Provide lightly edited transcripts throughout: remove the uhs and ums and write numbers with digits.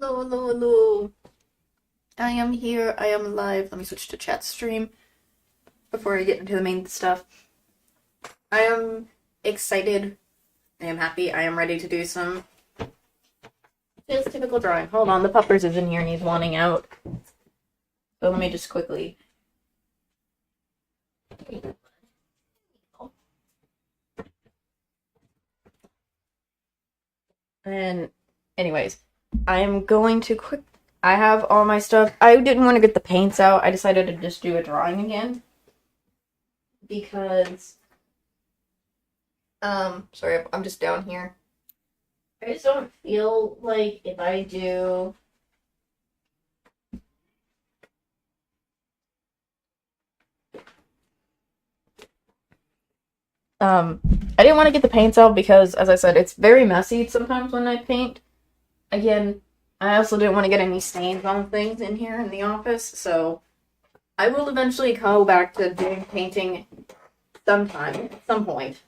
Hello, hello, hello. I am here. I am live. Let me switch to chat stream before I get into the main stuff. I am excited. I am happy. I am ready to do some just typical drawing. Hold on, the puppers is in here and he's wanting out. So let me just quickly. And anyways, I am going to I have all my stuff. I didn't want to get the paints out. I decided to just do a drawing again because sorry, I'm just down here. I just don't feel like if I do I didn't want to get the paints out because, as I said, it's very messy sometimes when I paint. Again, I also didn't want to get any stains on things in here in the office, so I will eventually go back to doing painting sometime, at some point.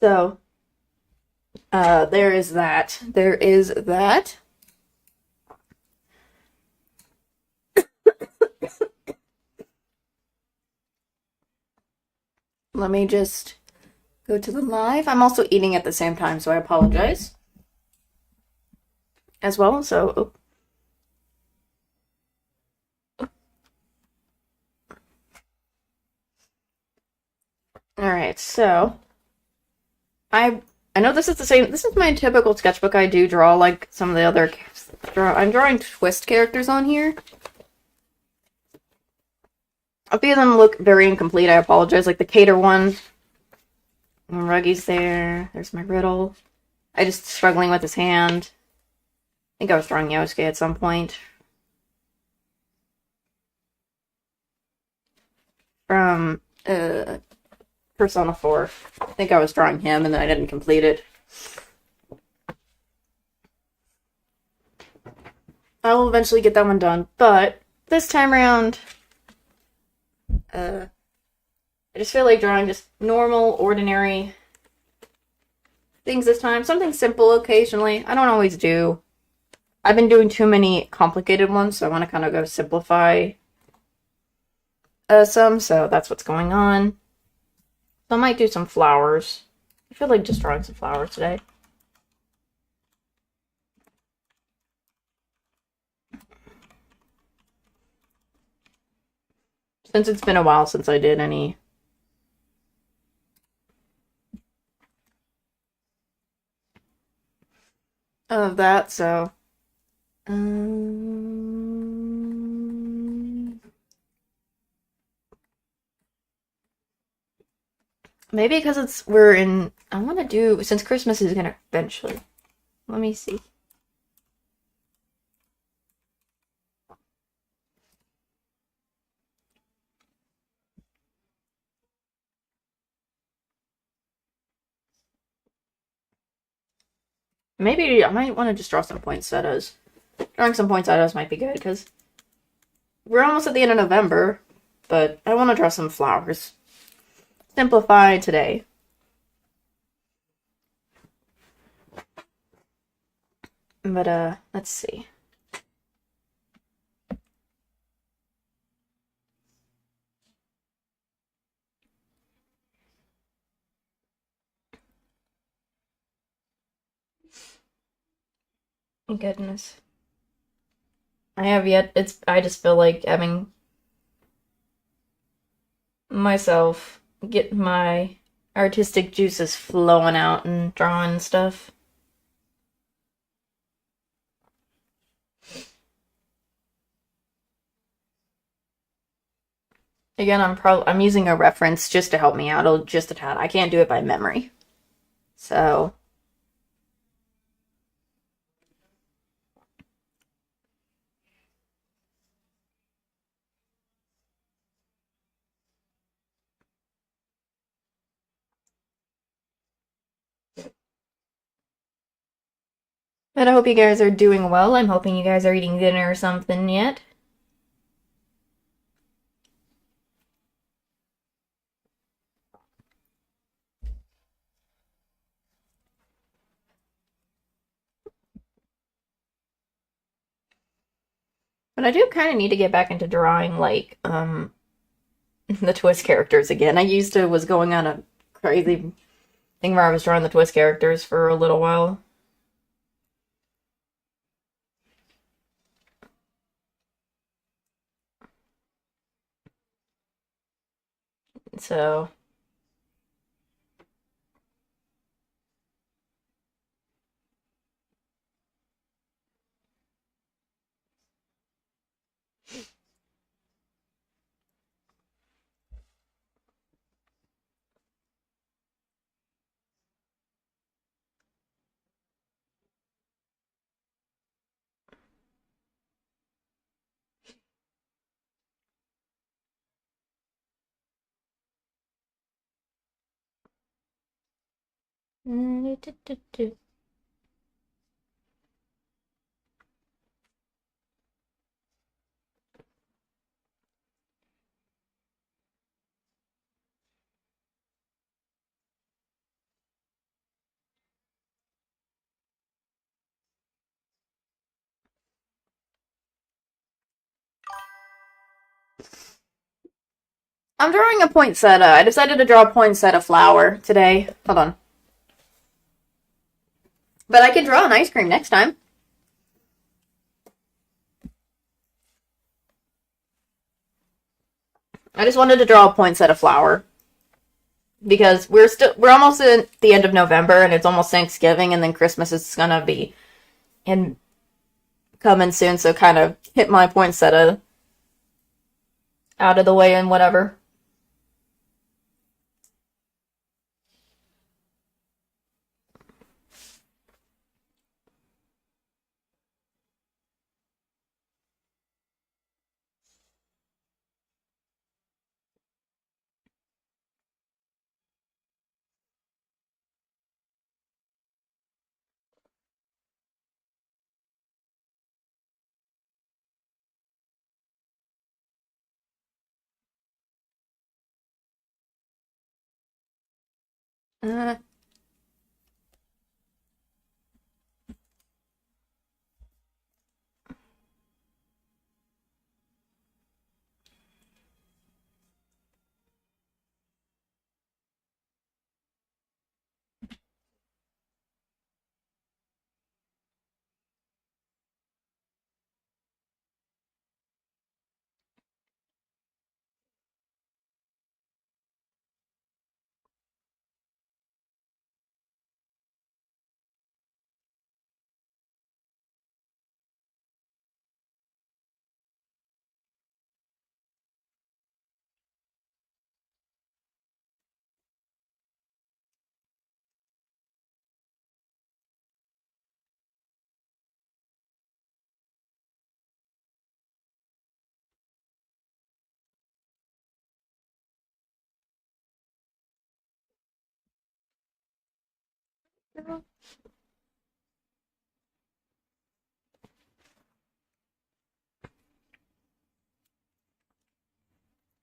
So, there is that. There is that. Let me just go to the live. I'm also eating at the same time, so I apologize. As well, so. Alright, so. I know this is the same. This is my typical sketchbook. I do draw like some of the other. I'm drawing twist characters on here. A few of them look very incomplete. I apologize. Like the Cater one. And Ruggy's there. There's my Riddle. I just struggling with his hand. I think I was drawing Yosuke at some point. From Persona 4. I think I was drawing him and then I didn't complete it. I will eventually get that one done, but this time around, I just feel like drawing just normal, ordinary things this time. Something simple occasionally. I don't always do. I've been doing too many complicated ones, so I want to kind of go simplify some, so that's what's going on. So I might do some flowers. I feel like just drawing some flowers today. Since it's been a while since I did any of that, so maybe because I want to do, since Christmas is gonna eventually, let me see. Maybe I might want to just draw some poinsettias. Drawing some poinsettias might be good because we're almost at the end of November, but I want to draw some flowers. Simplify today. But let's see. Goodness. I just feel like having myself get my artistic juices flowing out and drawing stuff. Again, I'm using a reference just to help me out, just a tad. I can't do it by memory. So but I hope you guys are doing well. I'm hoping you guys are eating dinner or something yet. But I do kind of need to get back into drawing, like, the Twist characters again. I used to was going on a crazy thing where I was drawing the Twist characters for a little while. So, I'm drawing a poinsettia. I decided to draw a poinsettia flower today. Hold on. But I can draw an ice cream next time. I just wanted to draw a poinsettia flower. Because we're almost at the end of November and it's almost Thanksgiving and then Christmas is gonna be in coming soon, so kind of hit my poinsettia out of the way and whatever.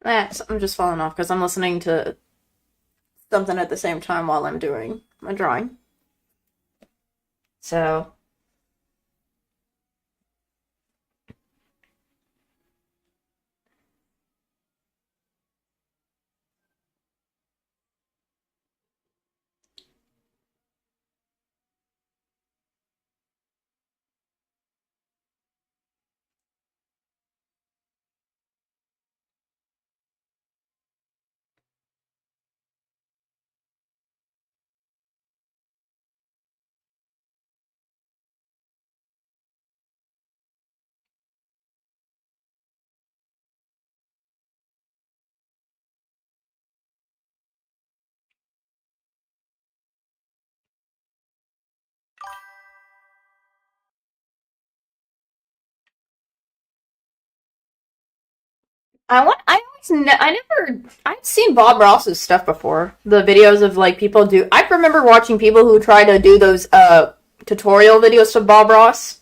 Uh, I'm just falling off because I'm listening to something at the same time while I'm doing my drawing. So, I've seen Bob Ross's stuff before. The videos of like people do. I remember watching people who try to do those tutorial videos of Bob Ross.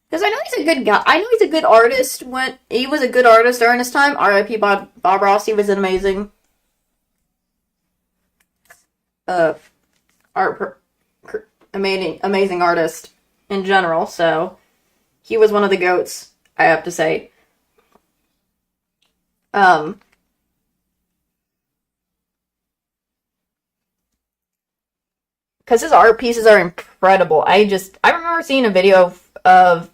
Because I know he's a good guy. I know he's a good artist. When he was a good artist during his time, R.I.P. Bob Ross. He was an amazing uh art amazing artist in general. So he was one of the goats. I have to say. Um, because his art pieces are incredible. I remember seeing a video of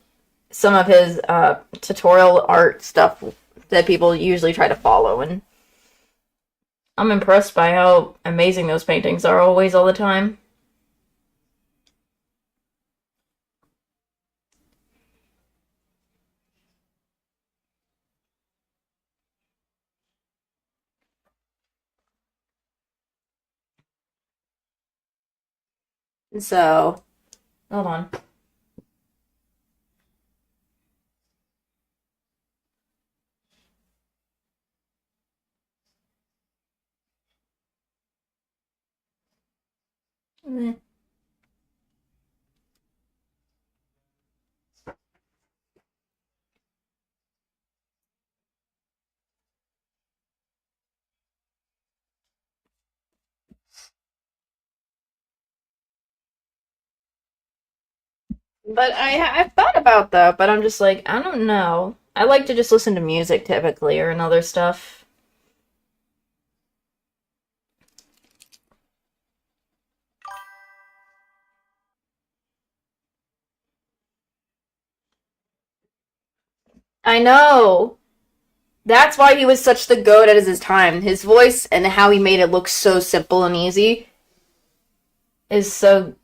some of his tutorial art stuff that people usually try to follow, and I'm impressed by how amazing those paintings are always all the time. So, hold on. But I've thought about that, but I'm just like, I don't know. I like to just listen to music typically or another stuff. I know. That's why he was such the goat at his time. His voice and how he made it look so simple and easy is so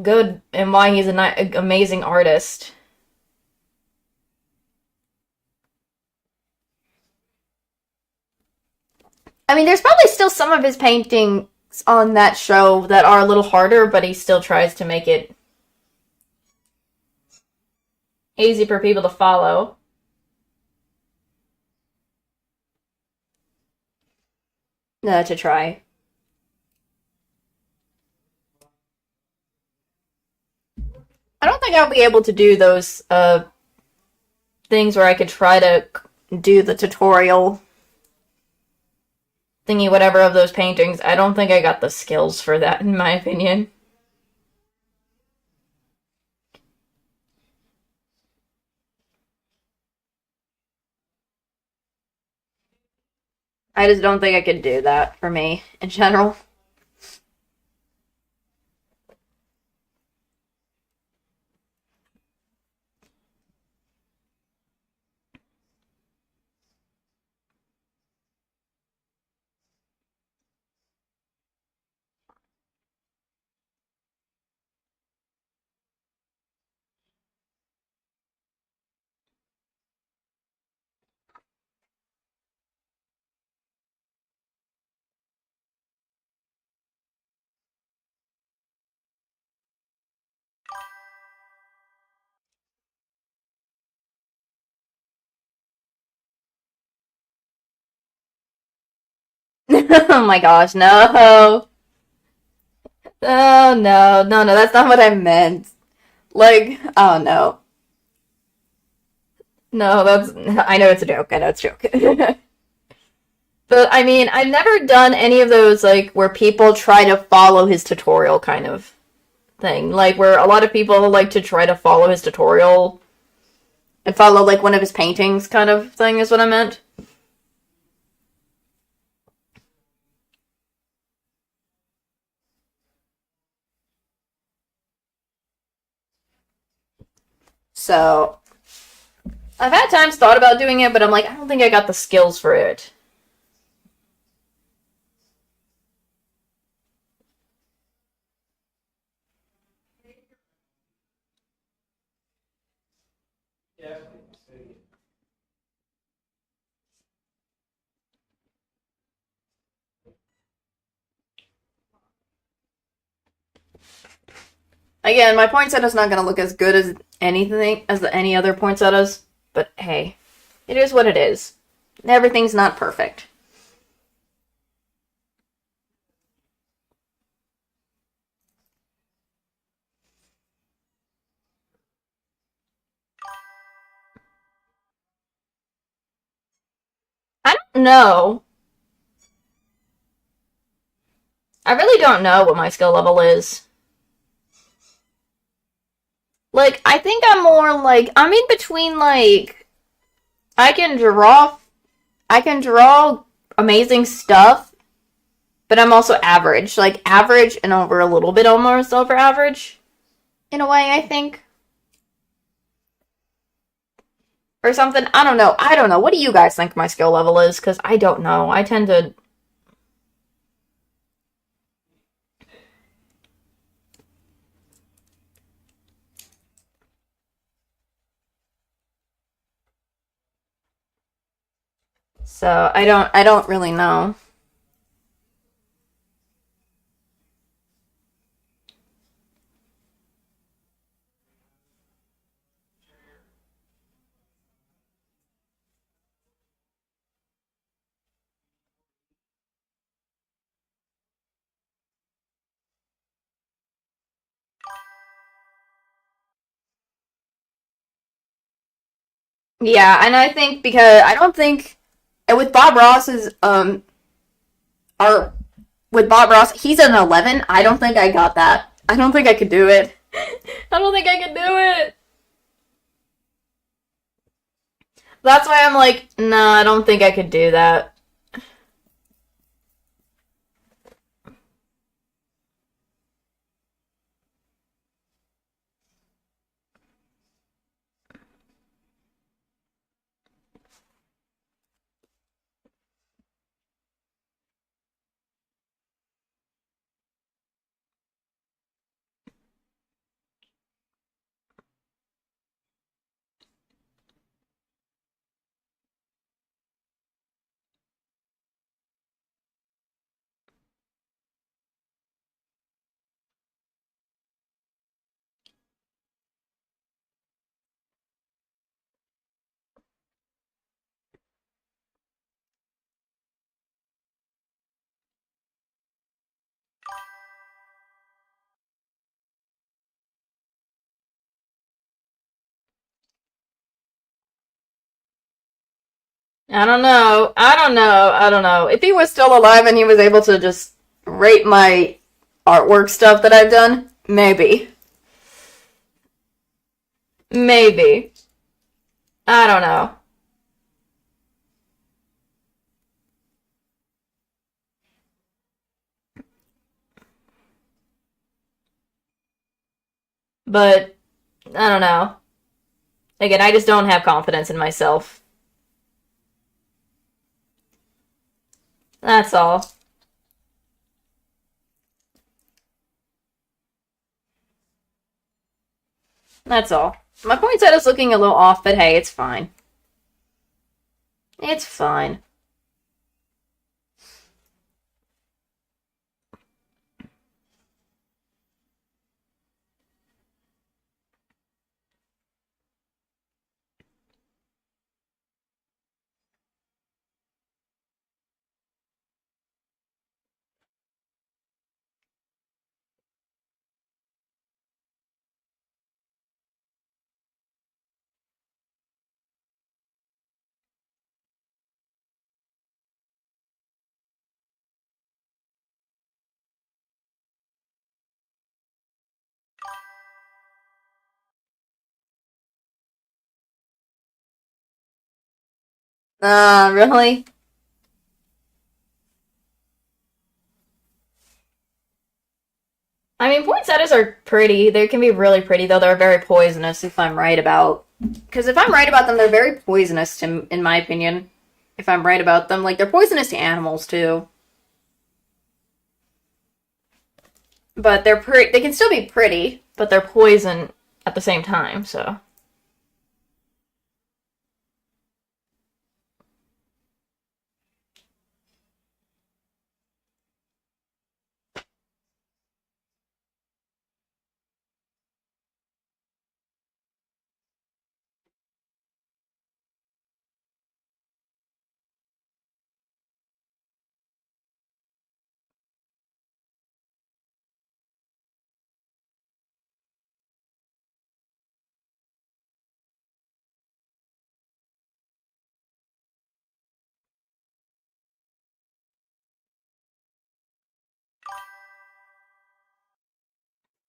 good, and why he's an amazing artist. I mean, there's probably still some of his paintings on that show that are a little harder, but he still tries to make it easy for people to follow. To try. I don't think I'll be able to do those things where I could try to do the tutorial thingy, whatever, of those paintings. I don't think I got the skills for that, in my opinion. I just don't think I could do that for me in general. Oh my gosh, no. Oh no, no, no, that's not what I meant. Like, oh no. No, that's. I know it's a joke. I know it's a joke. But I mean, I've never done any of those, like, where people try to follow his tutorial kind of thing. Like, where a lot of people like to try to follow his tutorial and follow, like, one of his paintings kind of thing, is what I meant. So, I've had times thought about doing it, but I'm like, I don't think I got the skills for it. Again, my poinsettia is not going to look as good as anything as any other poinsettias, but hey, it is what it is. Everything's not perfect. I don't know. I really don't know what my skill level is. Like, I think I'm more like, I'm in between, like, I can draw, I can draw amazing stuff, but I'm also average. Like, average and over a little bit almost over average, in a way, I think. Or something. I don't know. I don't know. What do you guys think my skill level is? Because I don't know. I tend to. So I don't really know. Yeah, and I think because I don't think and with Bob Ross's art with Bob Ross, he's an 11. I don't think I got that. I don't think I could do it. I don't think I could do it. That's why I'm like, nah, I don't think I could do that. I don't know. I don't know. I don't know. If he was still alive and he was able to just rate my artwork stuff that I've done, maybe. Maybe. I don't know. But I don't know. Again, I just don't have confidence in myself. That's all. That's all. My poinsettia's is looking a little off, but hey, it's fine. It's fine. Really? I mean, poinsettias are pretty. They can be really pretty, though they're very poisonous if I'm right about. Because if I'm right about them, they're very poisonous, in my opinion. If I'm right about them. Like, they're poisonous to animals, too. But they're pretty. They can still be pretty, but they're poison at the same time, so.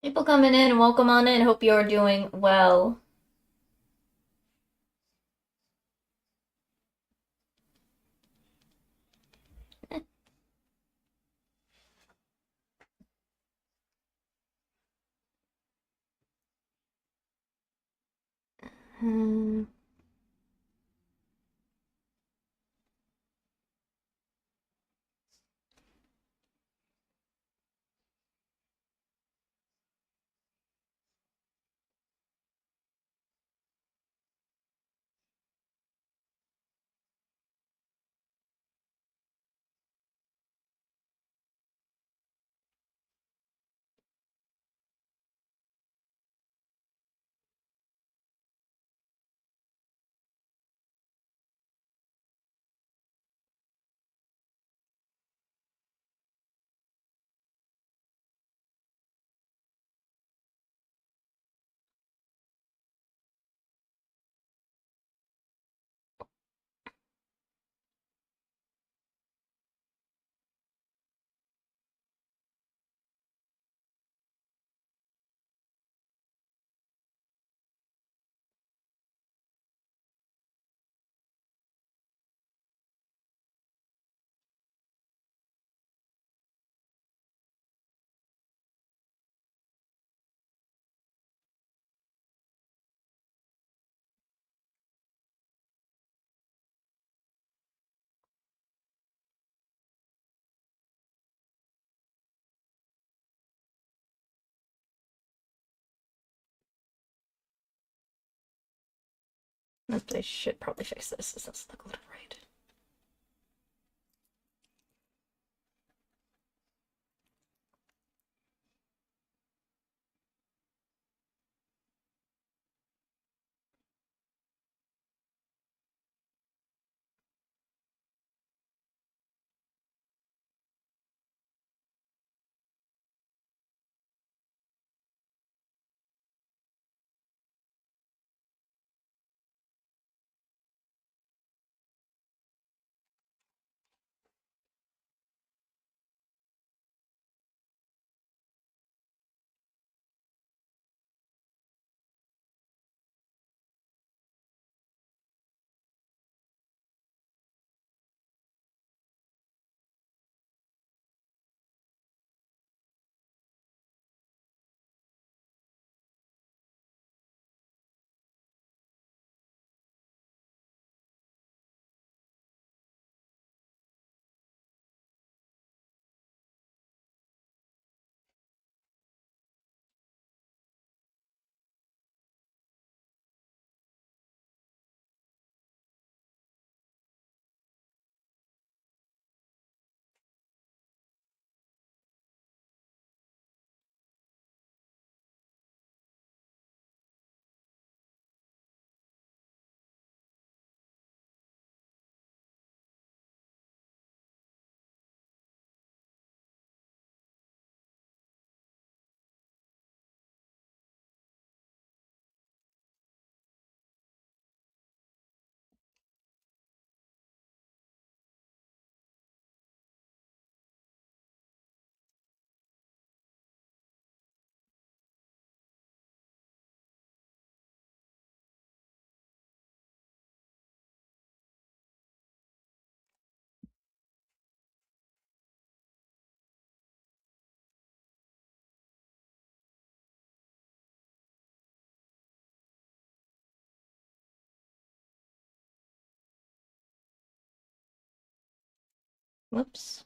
People coming in, welcome on in. Hope you're doing well. Hmm. I should probably fix this. This doesn't look a little right. Whoops.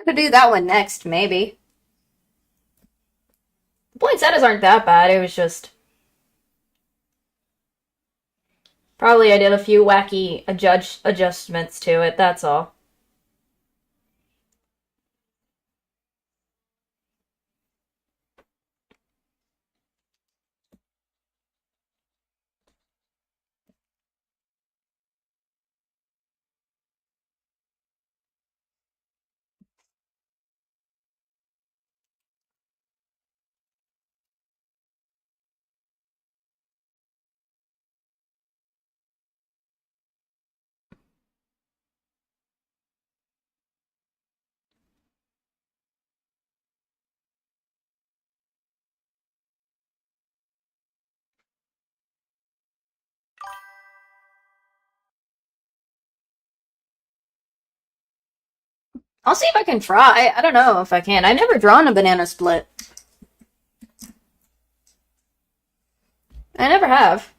Could do that one next, maybe. The poinsettias aren't that bad. It was just probably I did a few wacky adjustments to it. That's all. I'll see if I can try. I don't know if I can. I've never drawn a banana split. I never have.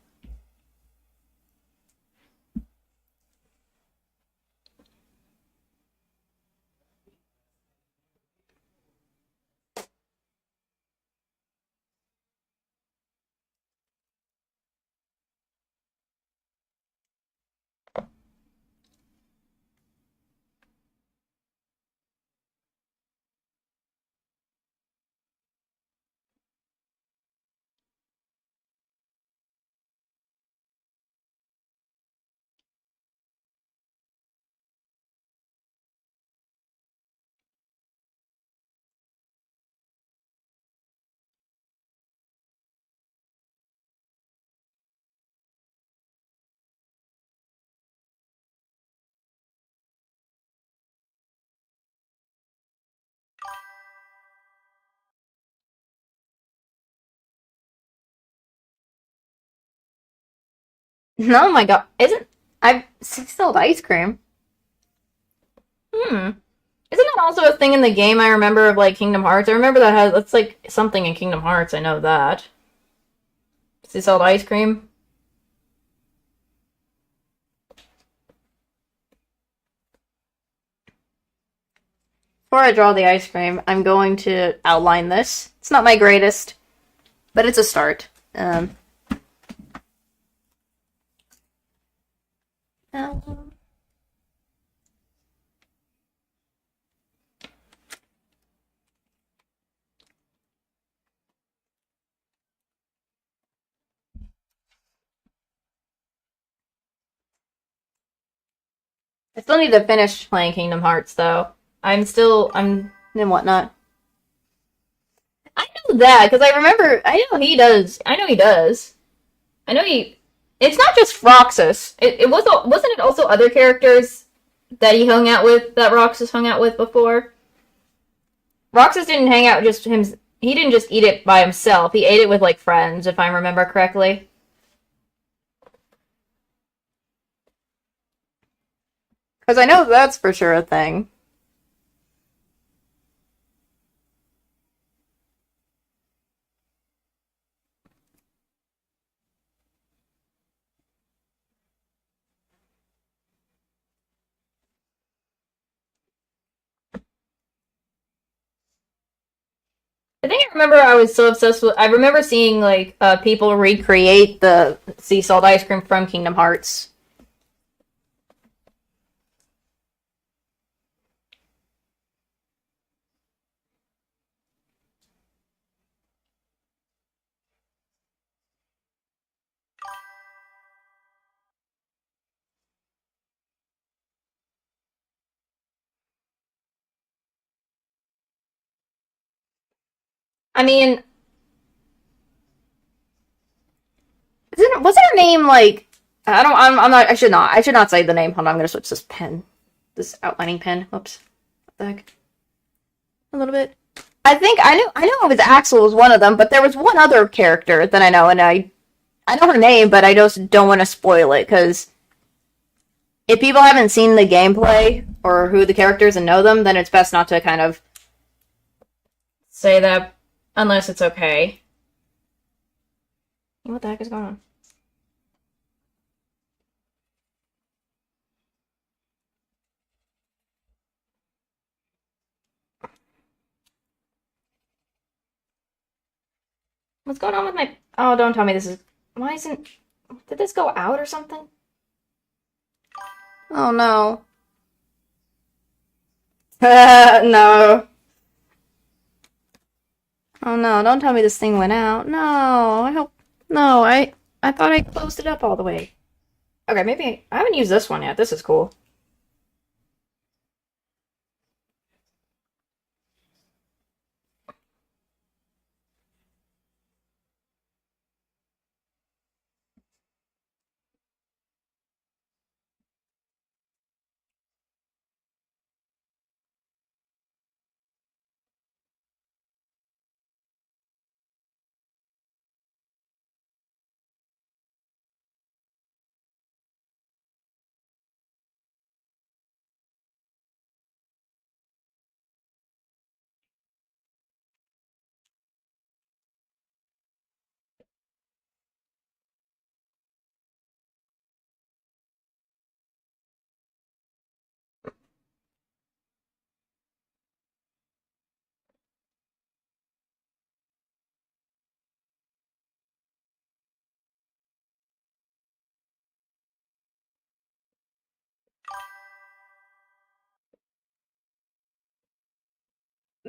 Oh my god. Isn't I've still ice cream. Hmm. Isn't that also a thing in the game I remember of like Kingdom Hearts? I remember that's like something in Kingdom Hearts, I know that. Sea salt ice cream? Before I draw the ice cream, I'm going to outline this. It's not my greatest, but it's a start. Um, I still need to finish playing Kingdom Hearts though. I'm and whatnot. I know that because I know he does. I know he does. I know he. It's not just Roxas. It wasn't it also other characters that he hung out with that Roxas hung out with before. Roxas didn't hang out just him. He didn't just eat it by himself. He ate it with like friends, if I remember correctly. Because I know that's for sure a thing. I think I remember I was so obsessed with. I remember seeing like people recreate the sea salt ice cream from Kingdom Hearts. I mean, Wasn't her name like? I don't. I'm not. I should not. I should not say the name. Hold on. I'm gonna switch this pen. This outlining pen. Whoops. What the heck? A little bit. I think I knew. I know it was Axel was one of them, but there was one other character that I know, and I know her name, but I just don't want to spoil it because if people haven't seen the gameplay or who the characters and know them, then it's best not to kind of say that unless it's okay. What the heck is going on? What's going on with my... Oh, don't tell me this is... Why isn't... Did this go out or something? Oh, no. No. Oh, no. Don't tell me this thing went out. No. I hope... No, I thought I closed it up all the way. Okay, maybe... I haven't used this one yet. This is cool.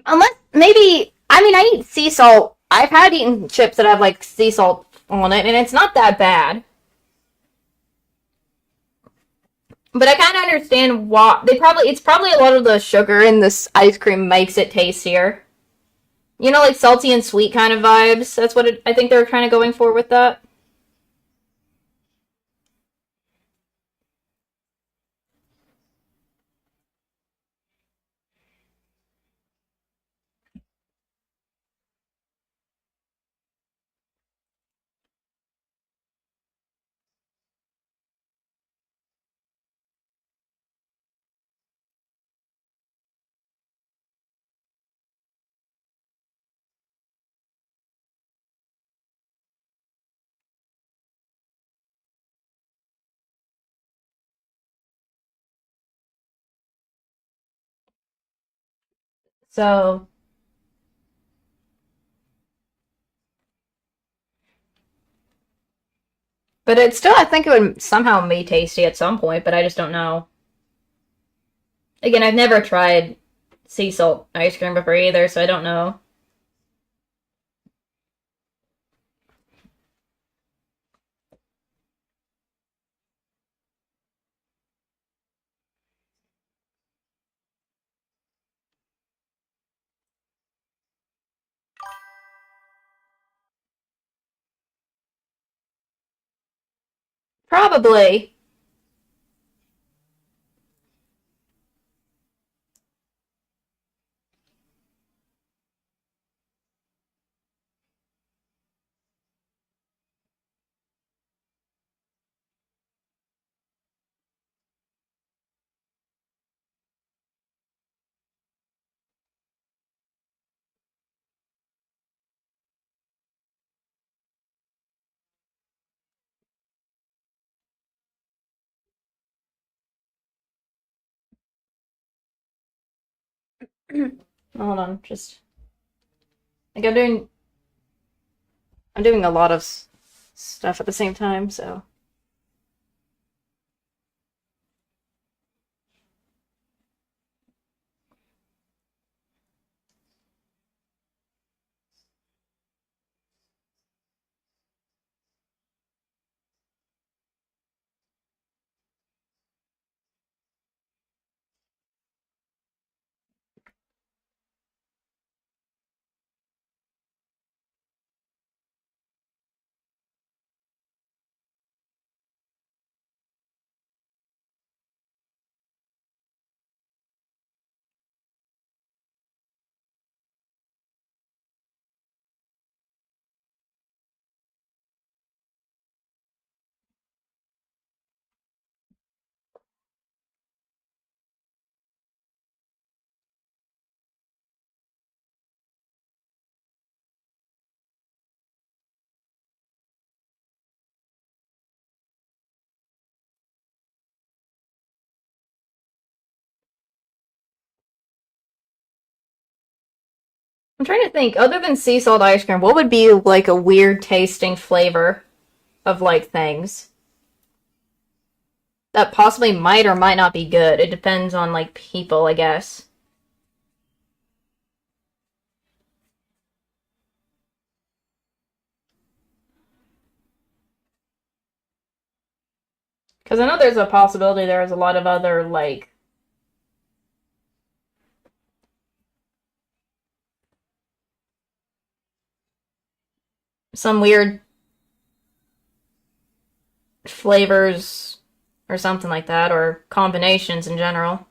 Unless, maybe... I mean, I eat sea salt. I've had eaten chips that have, like, sea salt on it, and it's not that bad. But I kind of understand why it's probably a lot of the sugar in this ice cream makes it tastier. You know, like salty and sweet kind of vibes. That's what I think they're kind of going for with that. So, but it's still, I think it would somehow be tasty at some point, but I just don't know. Again, I've never tried sea salt ice cream before either, so I don't know. Probably. Hold on, just like I'm doing a lot of stuff at the same time, so. I'm trying to think, other than sea salt ice cream, what would be like a weird tasting flavor of like things that possibly might or might not be good? It depends on like people, I guess. Because I know there's a possibility there's a lot of other like some weird flavors or something like that, or combinations in general.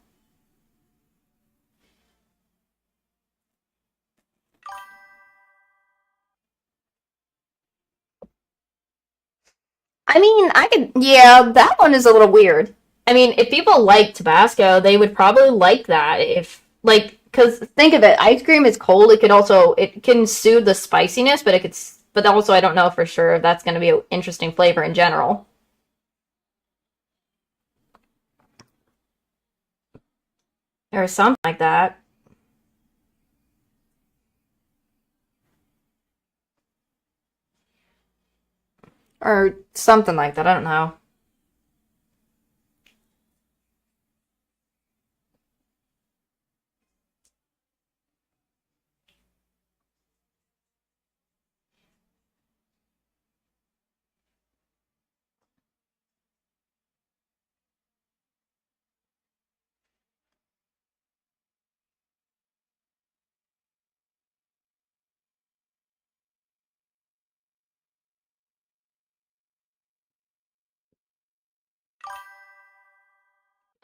I mean, I could, yeah, that one is a little weird. I mean, if people like Tabasco, they would probably like that. If, like, because think of it, ice cream is cold. It could also, it can soothe the spiciness, but it could, but also I don't know for sure if that's going to be an interesting flavor in general. Or something like that. Or something like that. I don't know.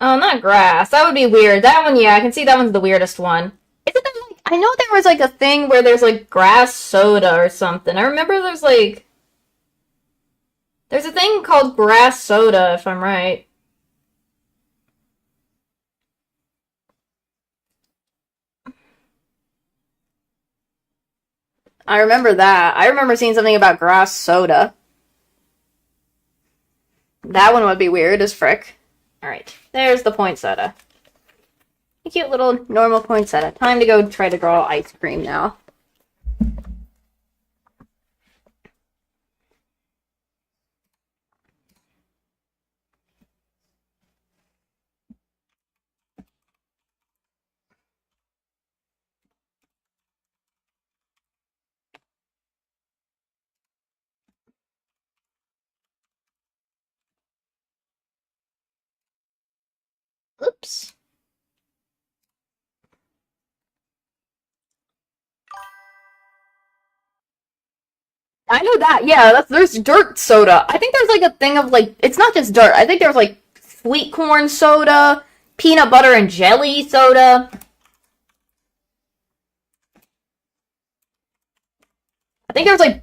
Oh, not grass. That would be weird. That one, yeah, I can see that one's the weirdest one. Isn't there like, I know there was like a thing where there's like grass soda or something. I remember there's a thing called grass soda, if I'm right. I remember that. I remember seeing something about grass soda. That one would be weird as frick. Alright, there's the poinsettia. A cute little normal poinsettia. Time to go try to grow ice cream now. Oops. I know that. Yeah, there's dirt soda. I think there's like a thing of like it's not just dirt. I think there's like sweet corn soda, peanut butter and jelly soda. I think there's like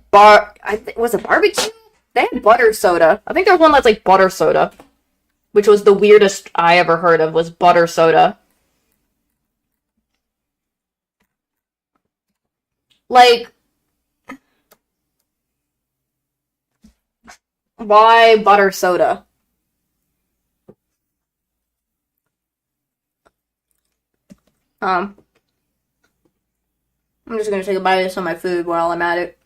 was it barbecue? They had butter soda. I think there's one that's like butter soda, which was the weirdest I ever heard of was butter soda. Like why butter soda? Um, I'm just gonna take a bite of some of my food while I'm at it.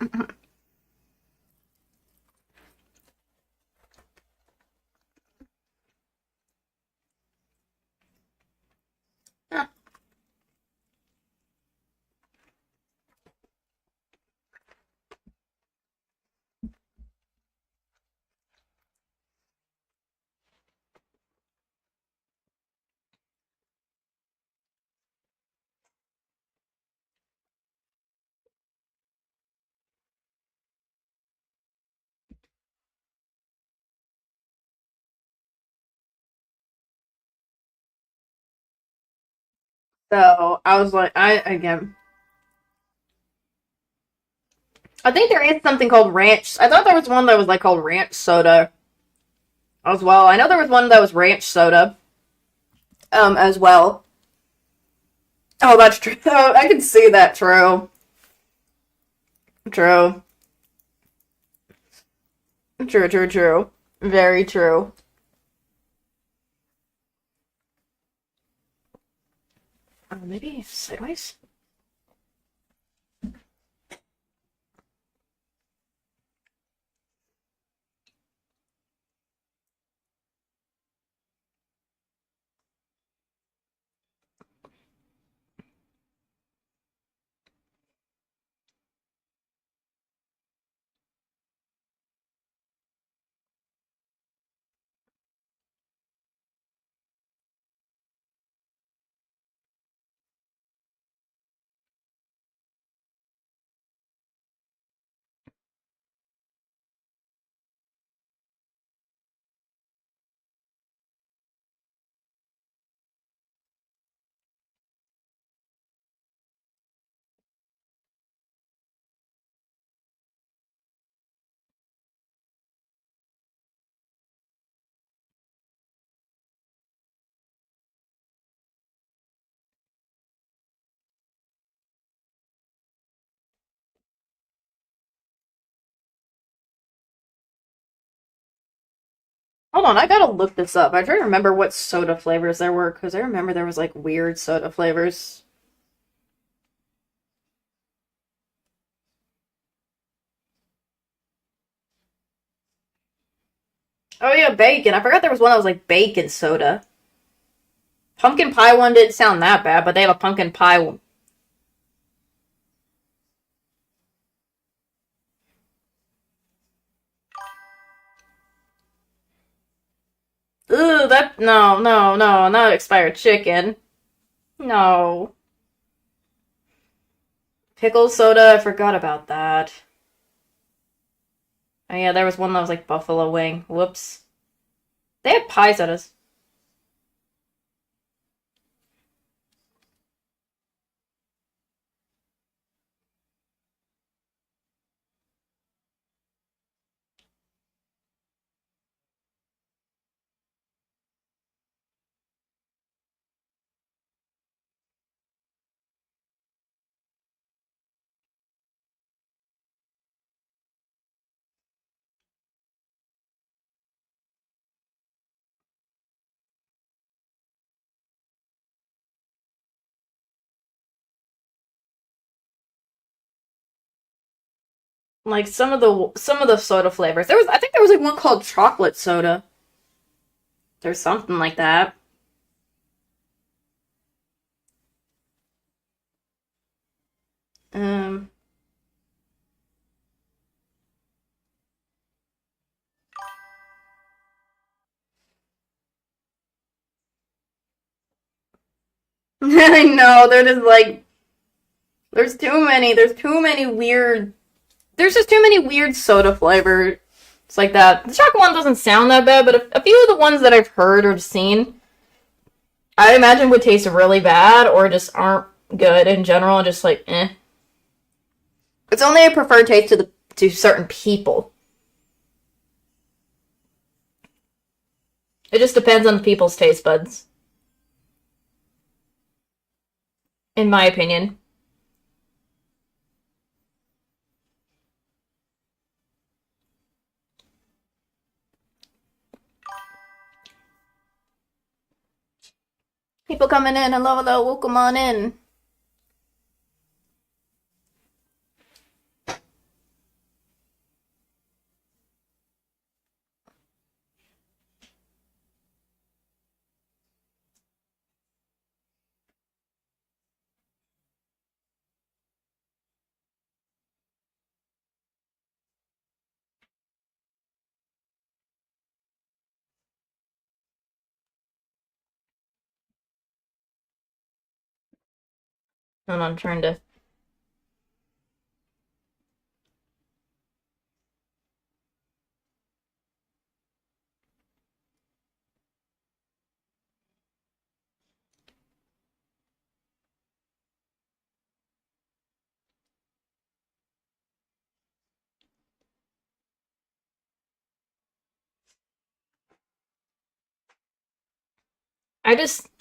So I was like, I think there is something called ranch. I thought there was one that was like called ranch soda as well. I know there was one that was ranch soda, as well. Oh, that's true. I can see that. True. True. True. True. True. Very true. Maybe sideways. Hold on, I gotta look this up. I try to remember what soda flavors there were, because I remember there was like weird soda flavors. Oh yeah, bacon. I forgot there was one that was like bacon soda. Pumpkin pie one didn't sound that bad, but they have a pumpkin pie one. Ooh, that no, no, no, not expired chicken. No. Pickle soda, I forgot about that. Oh yeah, there was one that was like buffalo wing. Whoops. They had pie sodas. Like some of the soda flavors. I think there was like one called chocolate soda. There's something like that. Um I know, they're just like there's just too many weird soda flavors like that. The chocolate one doesn't sound that bad, but a few of the ones that I've heard or seen, I imagine would taste really bad or just aren't good in general, just like eh. It's only a preferred taste to certain people. It just depends on the people's taste buds, in my opinion. People coming in, hello, hello, welcome on in. Hold on, I'm trying to.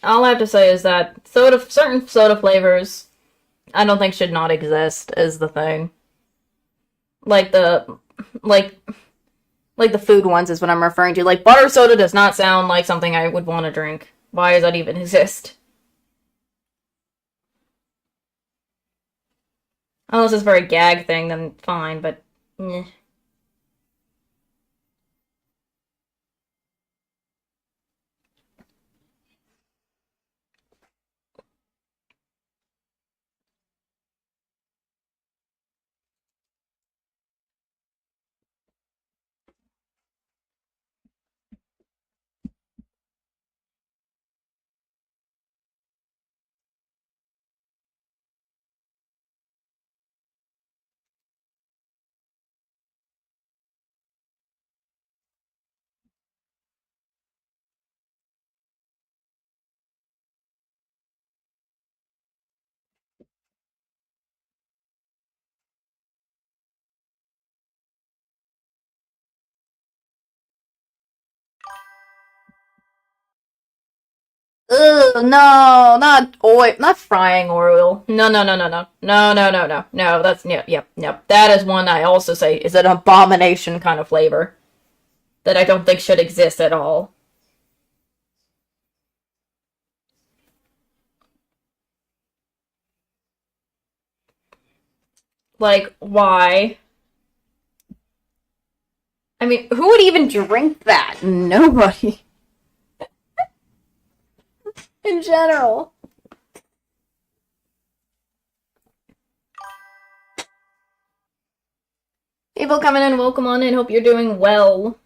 All I have to say is that certain soda flavors, I don't think should not exist. Is the thing. Like like like the food ones is what I'm referring to. Like butter soda does not sound like something I would want to drink. Why does that even exist? Unless it's for a gag thing, then fine. But eh. Ugh, no, not oil, not frying oil. No, no, no, no, no, no, no, no, no, no. That's yep, yep, yep. That is one I also say is an abomination kind of flavor. that I don't think should exist at all. Like, why? I mean, who would even drink that? Nobody. In general. People coming in, welcome on in. Hope you're doing well.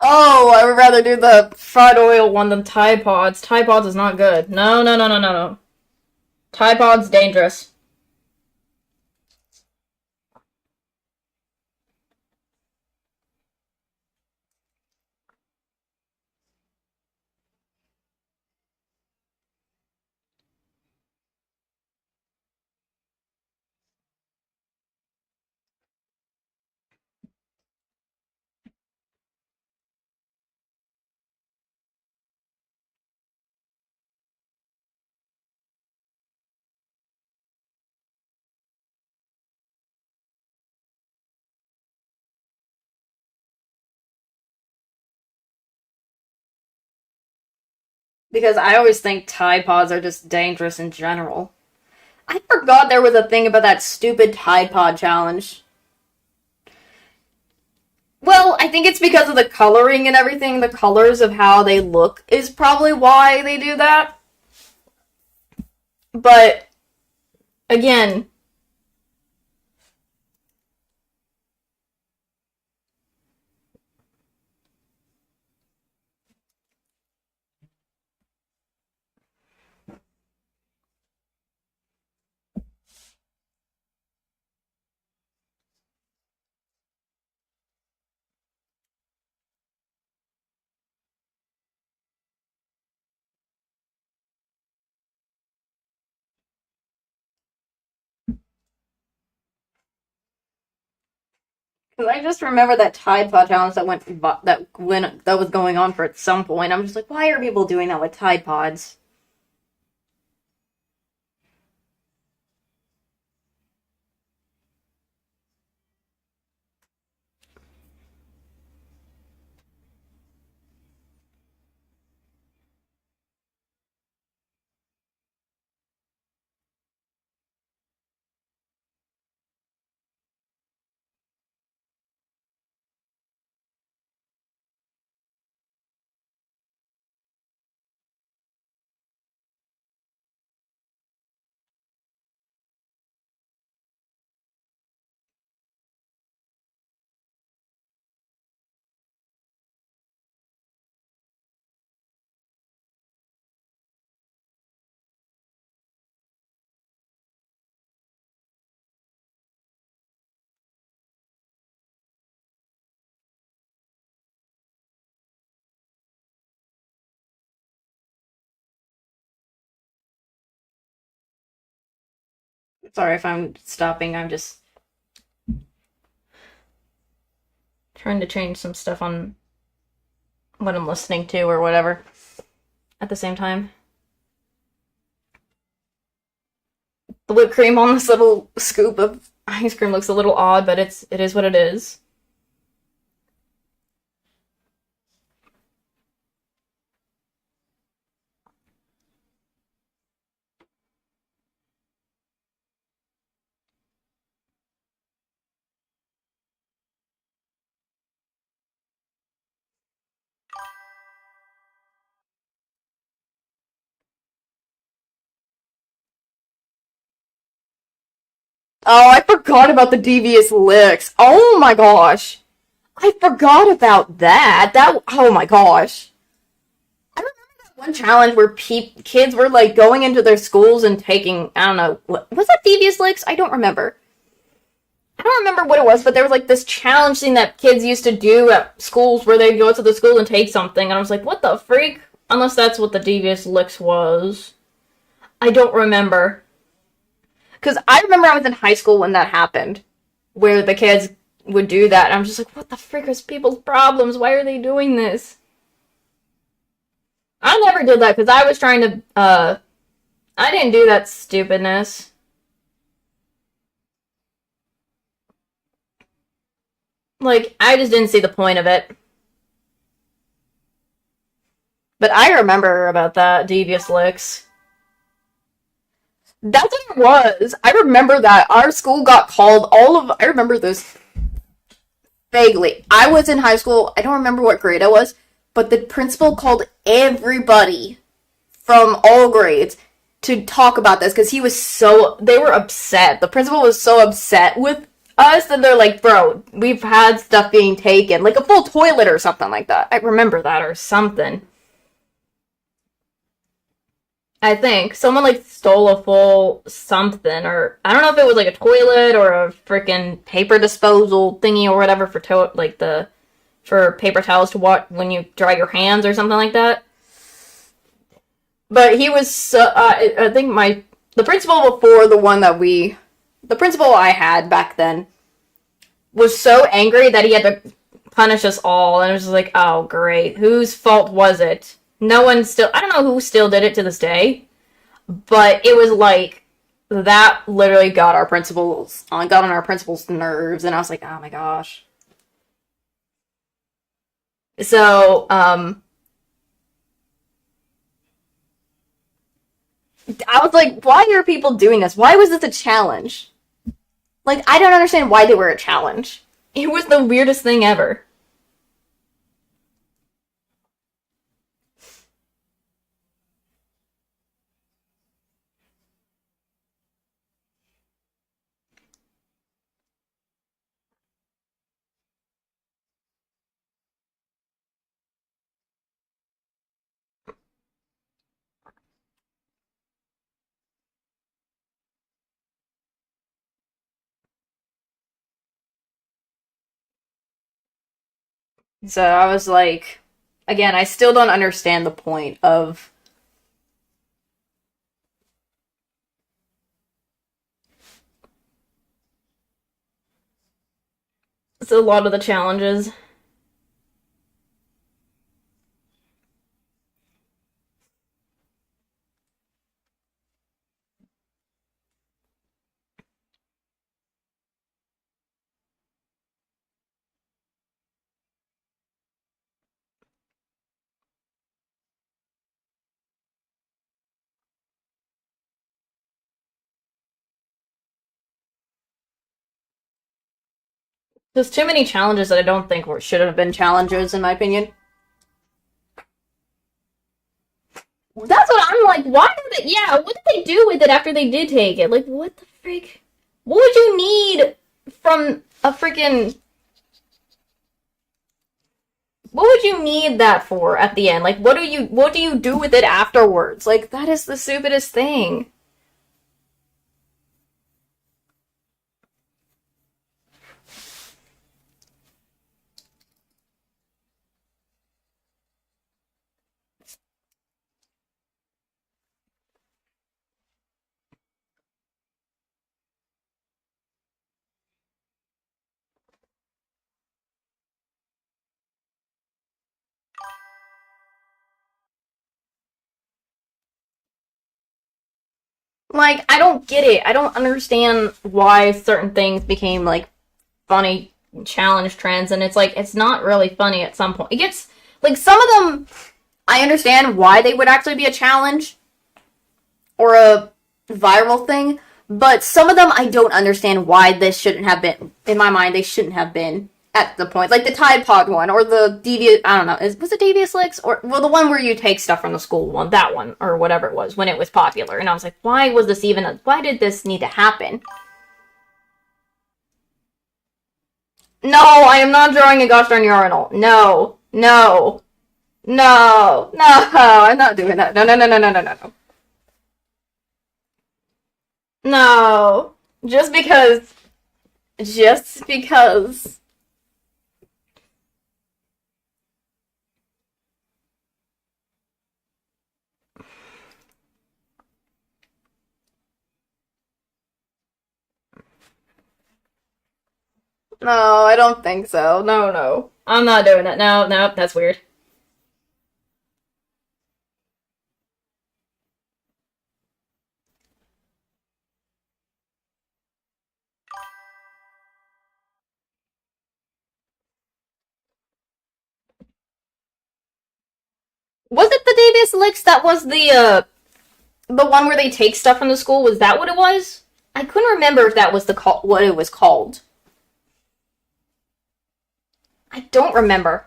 Oh, I would rather do the fried oil one than Tide Pods. Tide Pods is not good. No, no, no, no, no, no. Tide Pods dangerous. Because I always think Tide Pods are just dangerous in general. I forgot there was a thing about that stupid Tide Pod challenge. Well, I think it's because of the coloring and everything. The colors of how they look is probably why they do that. But, again, because I just remember that Tide Pod challenge that was going on for at some point. I'm just like, why are people doing that with Tide Pods? Sorry if I'm stopping. I'm just trying to change some stuff on what I'm listening to or whatever at the same time. The whipped cream on this little scoop of ice cream looks a little odd, but it is what it is. Oh, I forgot about the devious licks. Oh my gosh. I forgot about that. Oh my gosh. I remember that one challenge where kids were like going into their schools and taking, I don't know, was that devious licks? I don't remember. I don't remember what it was, but there was like this challenge thing that kids used to do at schools where they'd go to the school and take something, and I was like, what the freak? Unless that's what the devious licks was. I don't remember. Because I remember I was in high school when that happened, where the kids would do that, and I'm just like, what the frick is people's problems? Why are they doing this? I never did that because I was trying to, I didn't do that stupidness. Like, I just didn't see the point of it. But I remember about that, devious licks. That's what it was. I remember that our school got called I remember this vaguely. I was in high school. I don't remember what grade I was, but the principal called everybody from all grades to talk about this because they were upset. The principal was so upset with us and they're like, bro, we've had stuff being taken, like a full toilet or something like that. I remember that or something. I think someone like stole a full something, or I don't know if it was like a toilet or a freaking paper disposal thingy or whatever like the for paper towels to wash when you dry your hands or something like that. But he was, I think the principal before the principal I had back then was so angry that he had to punish us all, and it was just like, oh great, whose fault was it? No one still, I don't know who still did it to this day, but it was like, that literally got on our principal's nerves, and I was like, oh my gosh. So, I was like, why are people doing this? Why was this a challenge? Like, I don't understand why they were a challenge. It was the weirdest thing ever. So I was like, again, I still don't understand the point of a lot of the challenges. There's too many challenges that I don't think should have been challenges, in my opinion. That's what I'm like. Why did they? Yeah, what did they do with it after they did take it? Like, what the freak? What would you need from a freaking? What would you need that for at the end? Like, what do you do with it afterwards? Like, that is the stupidest thing. Like, I don't get it. I don't understand why certain things became, like, funny challenge trends, and it's like, it's not really funny at some point. It gets, like, some of them, I understand why they would actually be a challenge or a viral thing, but some of them I don't understand why this shouldn't have been. In my mind, they shouldn't have been at the point. Like the Tide Pod one, or the Devious, I don't know, was it Devious Licks? Or, well, the one where you take stuff from the school one, that one, or whatever it was, when it was popular. And I was like, why was this even, why did this need to happen? No, I am not drawing a gosh darn urinal. No, no, no, no, I'm not doing that. No, no, no, no, no, no, no. No. Just because. Just because. No, I don't think so. No, no. I'm not doing it. No, no, that's weird. Was it the Davies Licks that was the one where they take stuff from the school? Was that what it was? I couldn't remember if that was the what it was called. I don't remember.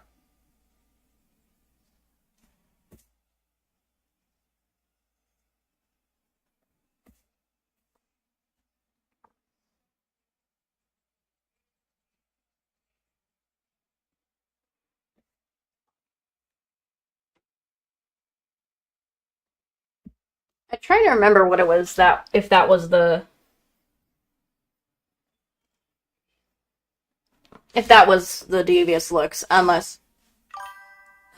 I'm trying to remember what it was that if that was the Devious Looks, unless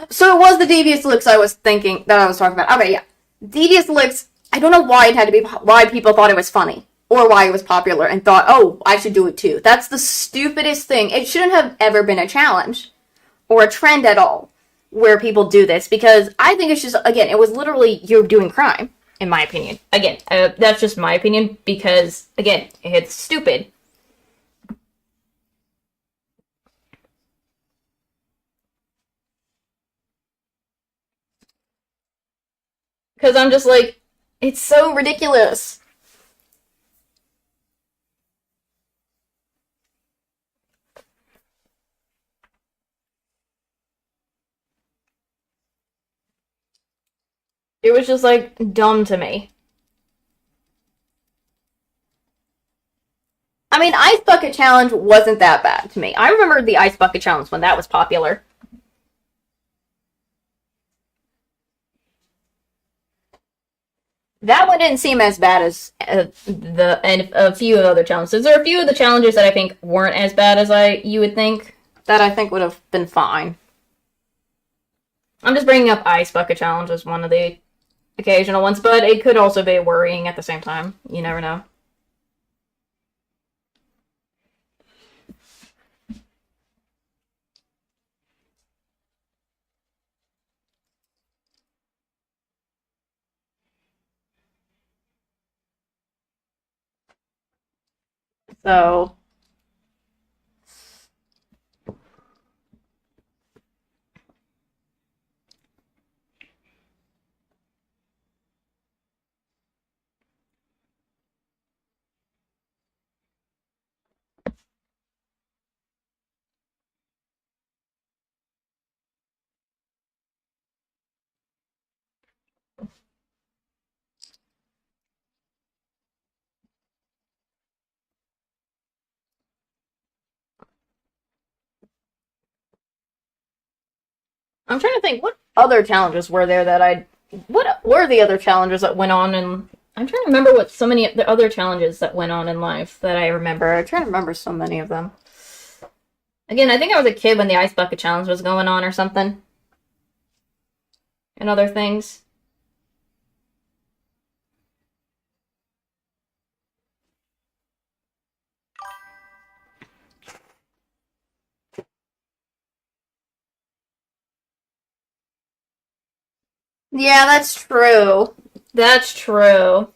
so it was the Devious Looks I was thinking that I was talking about. Okay, yeah. Devious Looks, I don't know why it had to be why people thought it was funny or why it was popular and thought, "Oh, I should do it too." That's the stupidest thing. It shouldn't have ever been a challenge or a trend at all where people do this because I think it's just again, it was literally you're doing crime in my opinion. Again, that's just my opinion because again, it's stupid. Because I'm just like, it's so ridiculous. It was just like dumb to me. I mean, Ice Bucket Challenge wasn't that bad to me. I remember the Ice Bucket Challenge when that was popular. That one didn't seem as bad as the and a few of other challenges. There are a few of the challenges that I think weren't as bad as you would think that I think would have been fine. I'm just bringing up Ice Bucket Challenge as one of the occasional ones, but it could also be worrying at the same time. You never know. So I'm trying to think what other challenges were there that I. What were the other challenges that went on and I'm trying to remember what so many the other challenges that went on in life that I remember. I'm trying to remember so many of them. Again, I think I was a kid when the Ice Bucket Challenge was going on or something. And other things. Yeah, that's true. That's true.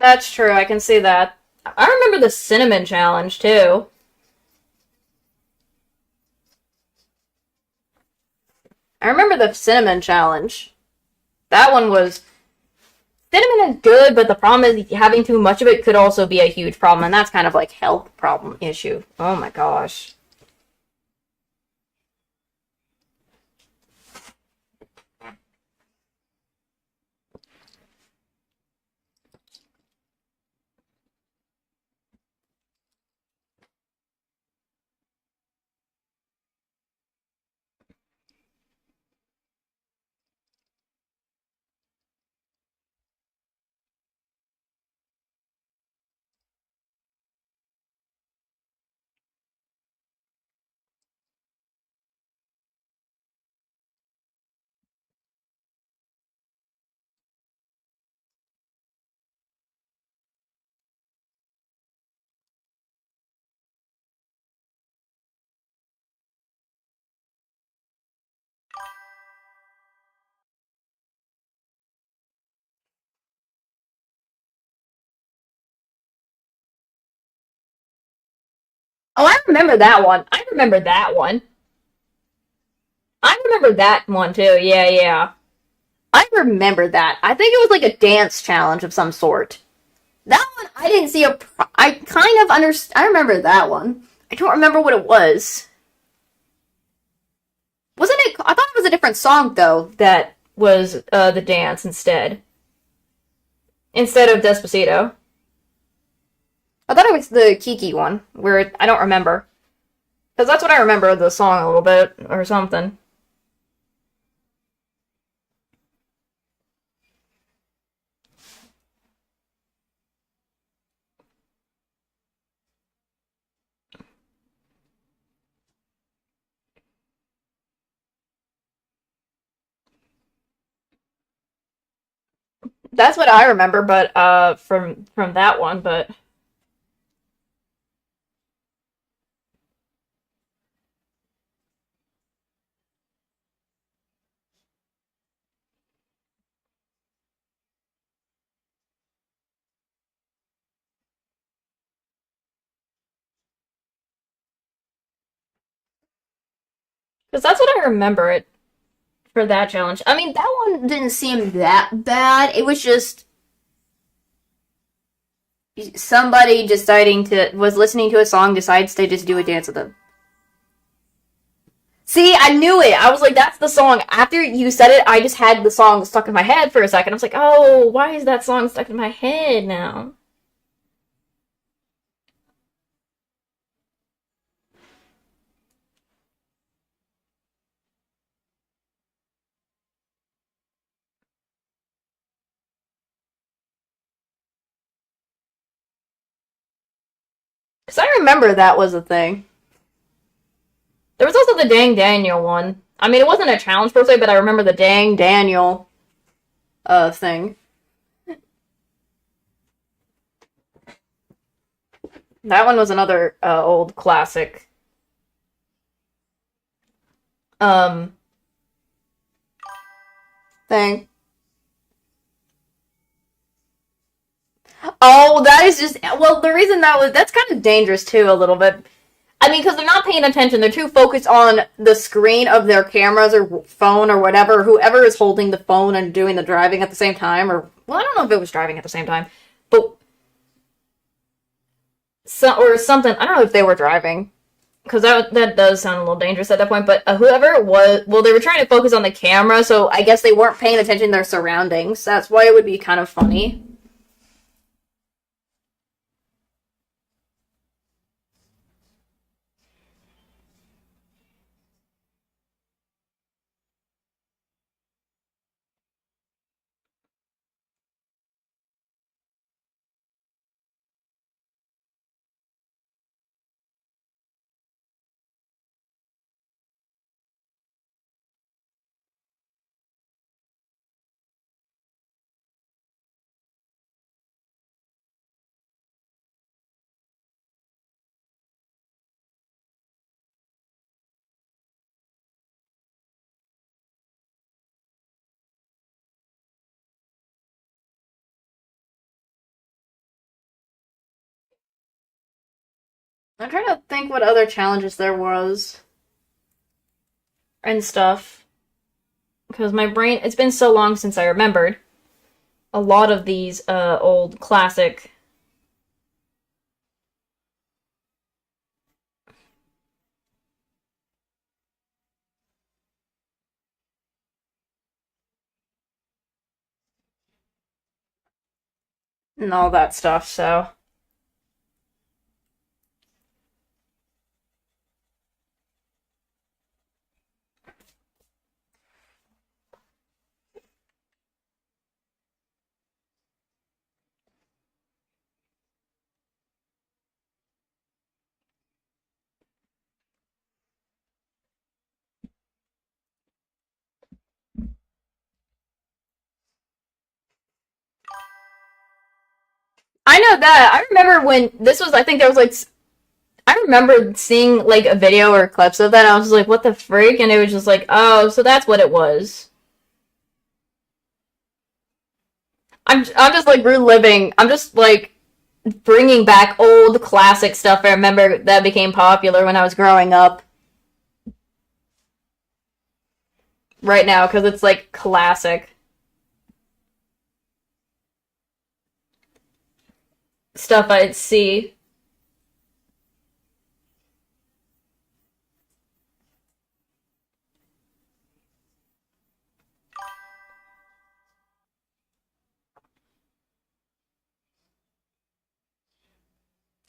That's true. I can see that. I remember the cinnamon challenge too. I remember the cinnamon challenge. That one was cinnamon is good, but the problem is having too much of it could also be a huge problem, and that's kind of like health problem issue. Oh my gosh. Oh, I remember that one. I remember that one. I remember that one too. Yeah, yeah. I remember that. I think it was like a dance challenge of some sort. That one I didn't see a. I kind of understand. I remember that one. I don't remember what it was. Wasn't it? I thought it was a different song though. That was the dance instead of Despacito. I thought it was the Kiki one where I don't remember because that's what I remember of the song a little bit or something. That's what I remember, but from that one, but because that's what I remember it for that challenge. I mean, that one didn't seem that bad. It was just somebody deciding to was listening to a song, decides to just do a dance with them. See, I knew it. I was like, that's the song. After you said it, I just had the song stuck in my head for a second. I was like, oh, why is that song stuck in my head now? Because I remember that was a thing. There was also the Dang Daniel one. I mean, it wasn't a challenge per se, but I remember the Dang Daniel thing. That one was another old classic um thing. Oh, that is just well. The reason that's kind of dangerous too, a little bit. I mean, because they're not paying attention. They're too focused on the screen of their cameras or phone or whatever. Whoever is holding the phone and doing the driving at the same time, or well, I don't know if it was driving at the same time, but or something. I don't know if they were driving because that does sound a little dangerous at that point. But whoever it was, well, they were trying to focus on the camera, so I guess they weren't paying attention to their surroundings. That's why it would be kind of funny. I'm trying to think what other challenges there was. and stuff. Because my brain, it's been so long since I remembered a lot of these old classic. And all that stuff, so. I know that. I remember when this was, I think there was like, I remember seeing like a video or clips of that. And I was just like, what the freak? And it was just like, oh, so that's what it was. I'm just like reliving. I'm just like bringing back old classic stuff I remember that became popular when I was growing up right now because it's like classic stuff I'd see.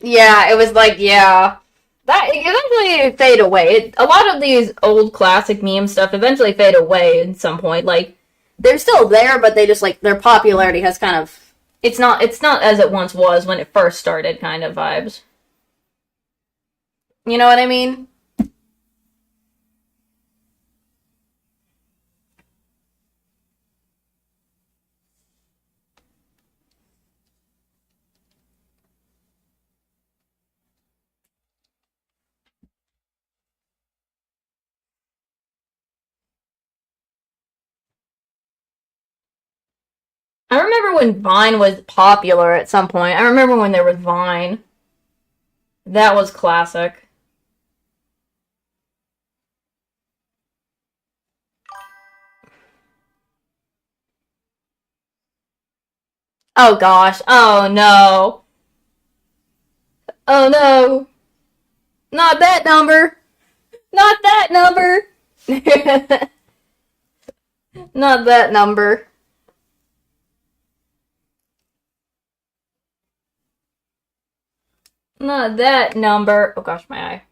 Yeah, it was like, yeah. That eventually fade away. A lot of these old classic meme stuff eventually fade away at some point. Like They're still there, but they just like their popularity has kind of. it's not as it once was when it first started kind of vibes. You know what I mean? I remember when Vine was popular at some point. I remember when there was Vine. That was classic. Oh gosh. Oh no. Oh no. Not that number. Not that number. Not that number. Not that number. Oh gosh, my eye.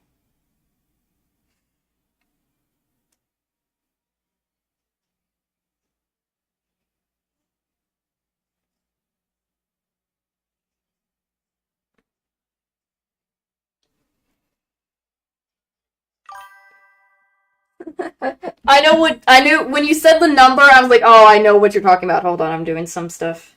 I knew when you said the number, I was like, oh, I know what you're talking about. Hold on, I'm doing some stuff.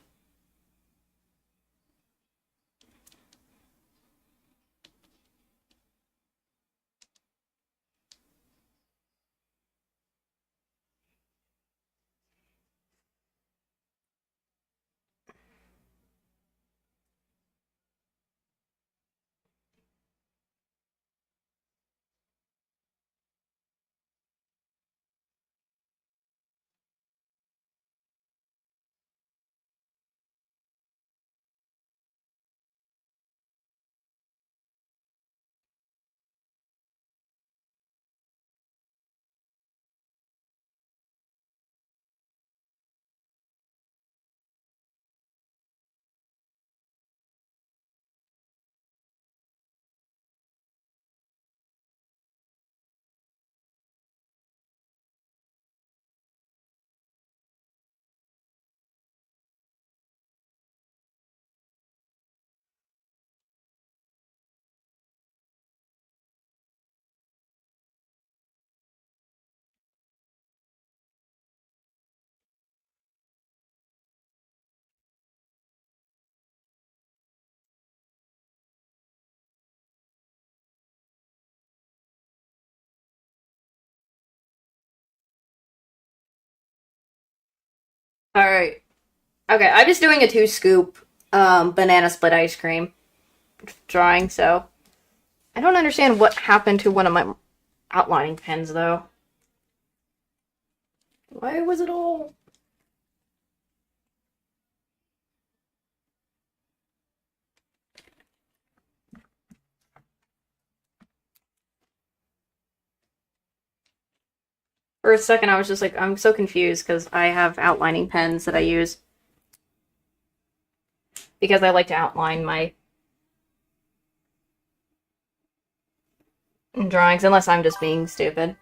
All right. Okay, I'm just doing a 2 scoop banana split ice cream drawing, so I don't understand what happened to one of my outlining pens, though. Why was it all... For a second, I was just like, I'm so confused because I have outlining pens that I use because I like to outline my drawings, unless I'm just being stupid.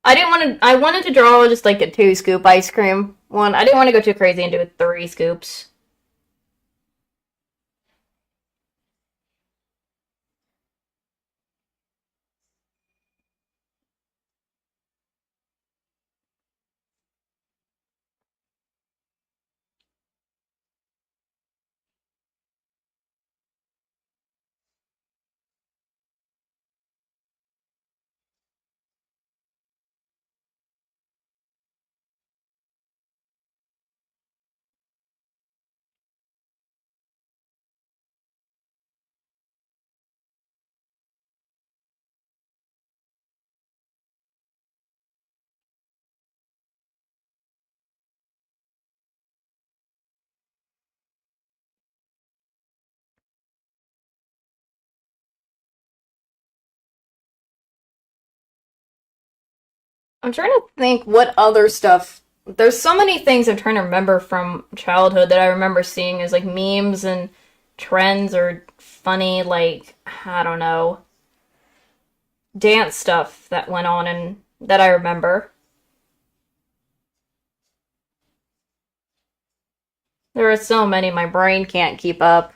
I wanted to draw just like a 2-scoop ice cream one. I didn't want to go too crazy and do 3 scoops. I'm trying to think what other stuff. There's so many things I'm trying to remember from childhood that I remember seeing as like memes and trends or funny, like, I don't know, dance stuff that went on and that I remember. There are so many, my brain can't keep up.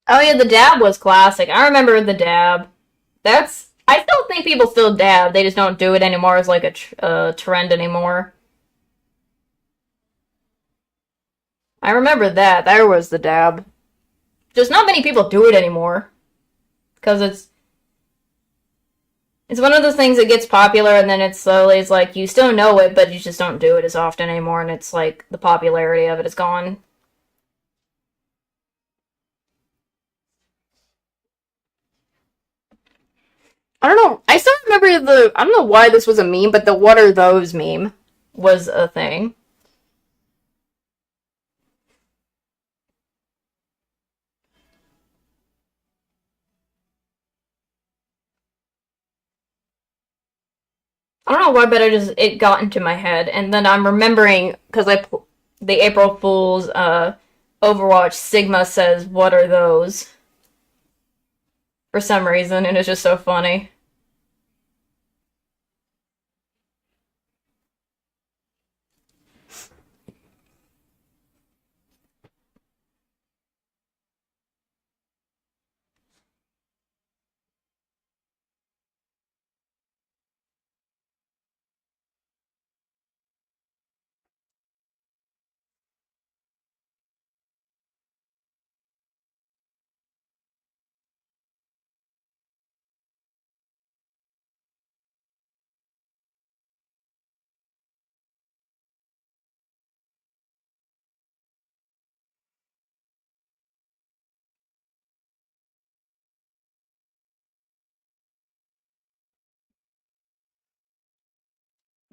Oh yeah, the dab was classic. I remember the dab. That's. I still think people still dab. They just don't do it anymore as like a trend anymore. I remember that. There was the dab. Just not many people do it anymore because it's one of those things that gets popular and then it slowly is like you still know it, but you just don't do it as often anymore, and it's like the popularity of it is gone. I don't know. I still remember the. I don't know why this was a meme, but the "What are those" meme was a thing. I don't know why, but it got into my head, and then I'm remembering because the April Fool's Overwatch Sigma says "What are those" for some reason, and it's just so funny.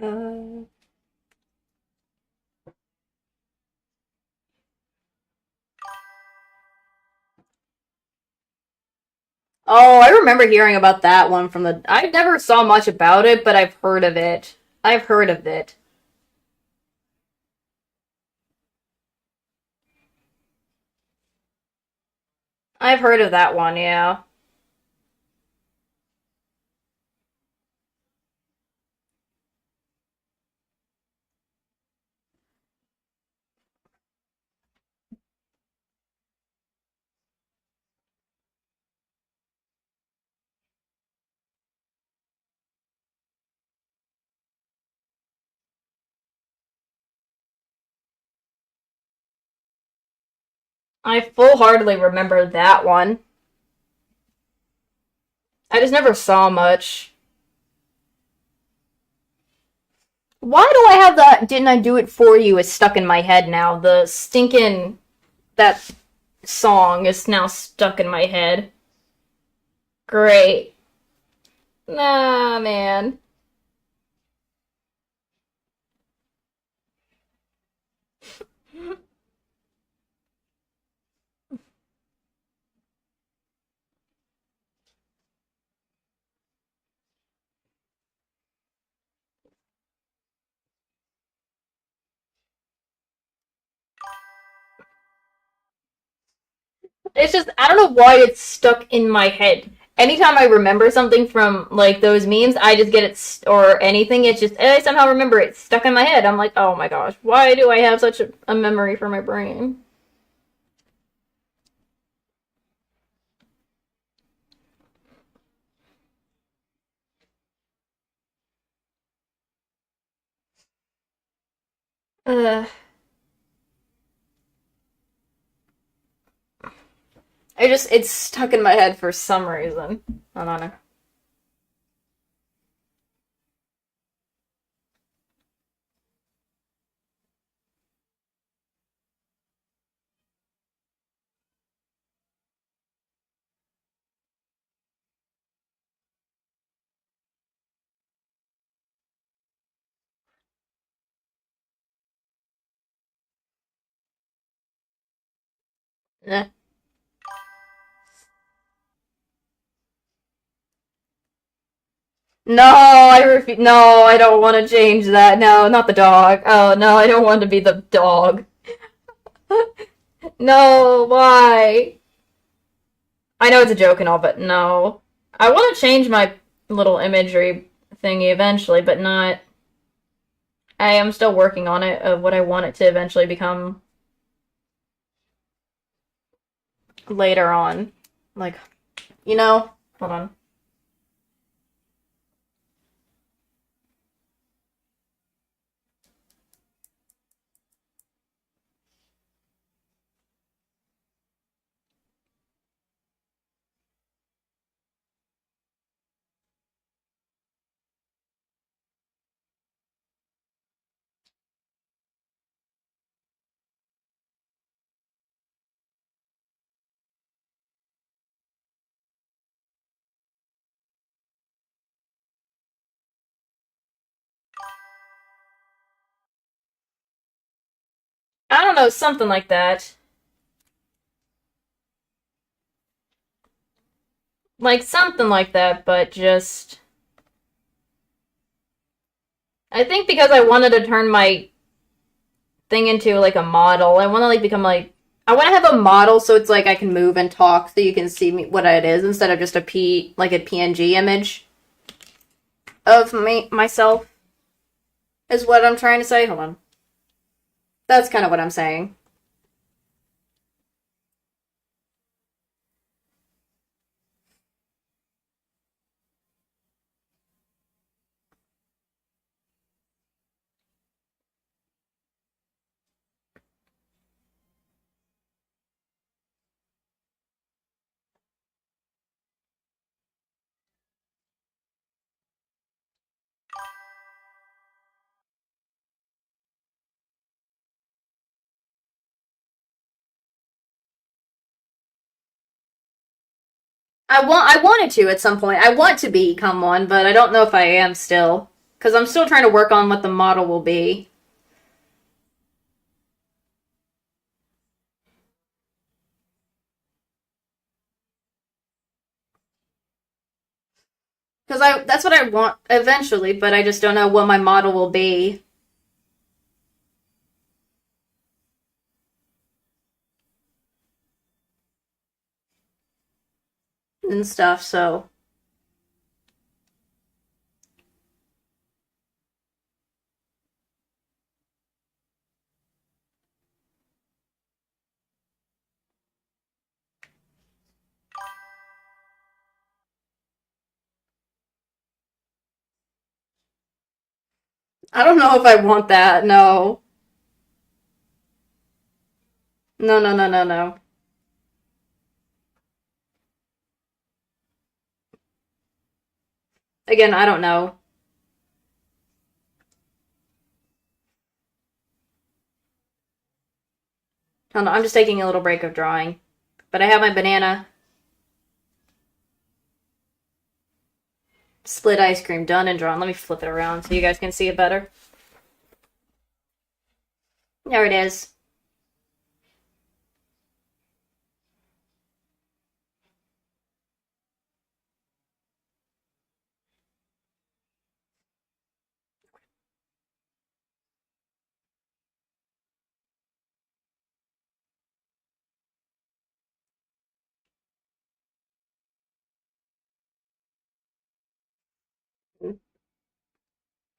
Uh, oh, I remember hearing about that one from the. I never saw much about it, but I've heard of it. I've heard of it. I've heard of that one, yeah. I full-heartedly remember that one. I just never saw much. Why do I have that "Didn't I Do It For You" is stuck in my head now? The stinking that song is now stuck in my head. Great. Nah, man. It's just I don't know why it's stuck in my head. Anytime I remember something from like those memes, I just get it or anything. It's just I somehow remember it stuck in my head. I'm like, oh my gosh, why do I have such a memory for my brain? Uh, it's stuck in my head for some reason. I don't know. Eh. No, I refuse. No, I don't want to change that. No, not the dog. Oh no, I don't want to be the dog. No, why? I know it's a joke and all, but no. I want to change my little imagery thingy eventually, but not. I am still working on it of what I want it to eventually become later on. Like, hold on. I don't know, something like that. Like something like that, but just I think because I wanted to turn my thing into like a model. I want to like become like I want to have a model so it's like I can move and talk so you can see me what it is instead of just a PNG image of me myself is what I'm trying to say. Hold on. That's kind of what I'm saying. I wanted to at some point. I want to become one, but I don't know if I am still because I'm still trying to work on what the model will be. Because I that's what I want eventually, but I just don't know what my model will be and stuff. So I don't know if I want that. No, no, no, no, no, no. Again, I don't know. Hold on, I'm just taking a little break of drawing. But I have my banana split ice cream done and drawn. Let me flip it around so you guys can see it better. There it is.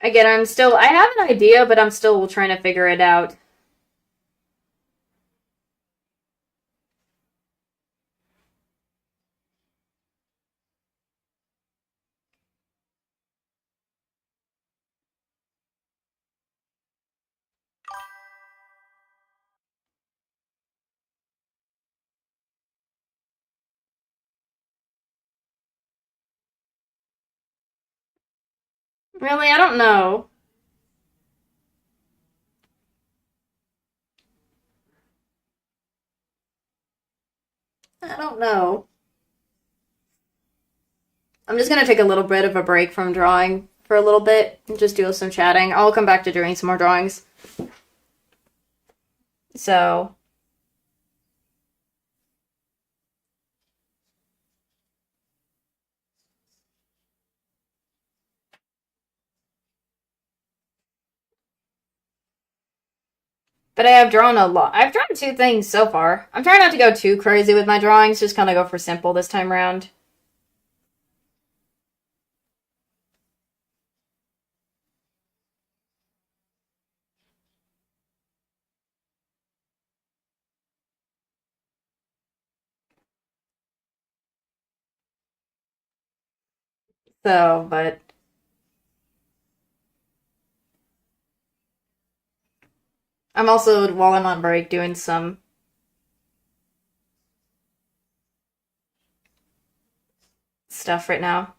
Again, I have an idea, but I'm still trying to figure it out. Really, I don't know. I don't know. I'm just gonna take a little bit of a break from drawing for a little bit and just do some chatting. I'll come back to doing some more drawings. So, but I have drawn a lot. I've drawn two things so far. I'm trying not to go too crazy with my drawings, just kind of go for simple this time around. So, but I'm also, while I'm on break, doing some stuff right now.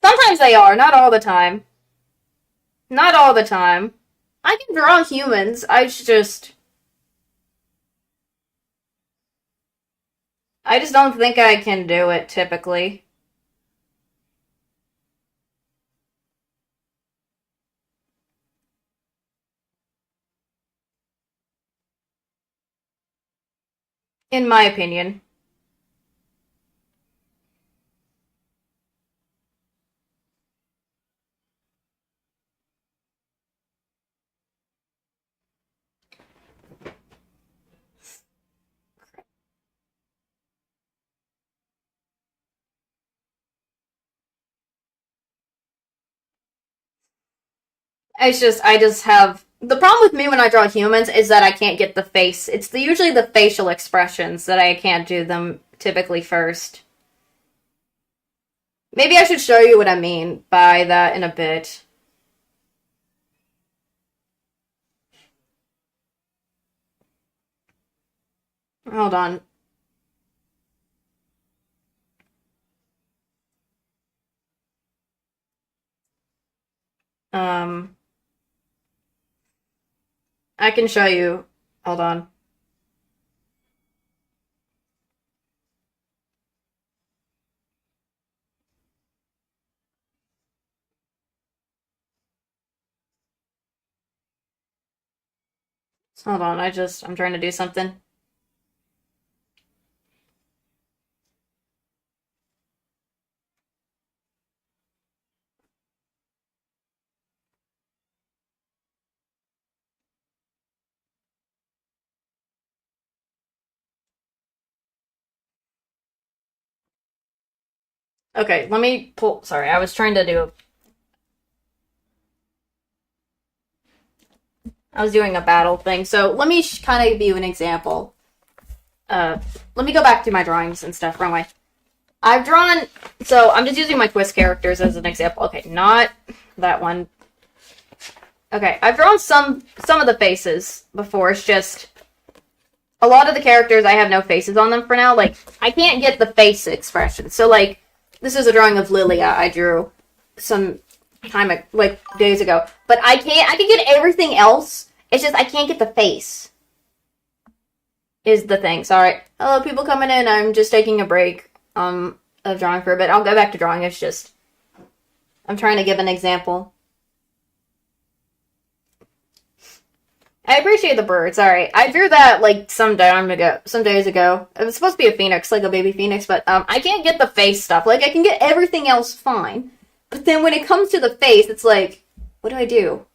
Sometimes they are, not all the time. Not all the time. I can draw humans. I just don't think I can do it typically. In my opinion. I just have the problem with me when I draw humans is that I can't get the face. It's usually the facial expressions that I can't do them typically first. Maybe I should show you what I mean by that in a bit. Hold on. Um, I can show you. Hold on. Hold on. I'm trying to do something. Okay, let me pull. Sorry, I was trying to do. I was doing a battle thing. So let me kind of give you an example. Uh, let me go back to my drawings and stuff. Wrong way. I've drawn, so I'm just using my twist characters as an example. Okay, not that one. Okay, I've drawn some of the faces before. It's just a lot of the characters I have no faces on them for now. Like, I can't get the face expression. So, like, this is a drawing of Lilia I drew some time, like, days ago. But I can get everything else. It's just I can't get the face. Is the thing. Sorry. Hello, people coming in. I'm just taking a break of drawing for a bit. I'll go back to drawing. It's just I'm trying to give an example. I appreciate the birds. Alright. I drew that like some days ago. It was supposed to be a phoenix, like a baby phoenix, but I can't get the face stuff. Like, I can get everything else fine. But then when it comes to the face, it's like, what do?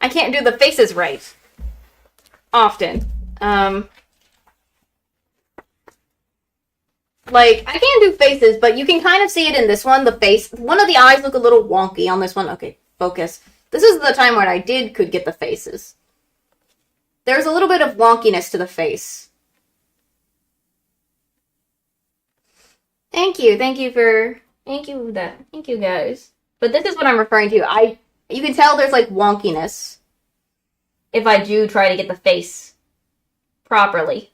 I can't do the faces right. Often. Like, I can't do faces, but you can kind of see it in this one. The face, one of the eyes look a little wonky on this one. Okay, focus. This is the time when I could get the faces. There's a little bit of wonkiness to the face. Thank you guys. But this is what I'm referring to. You can tell there's like wonkiness. If I do try to get the face properly.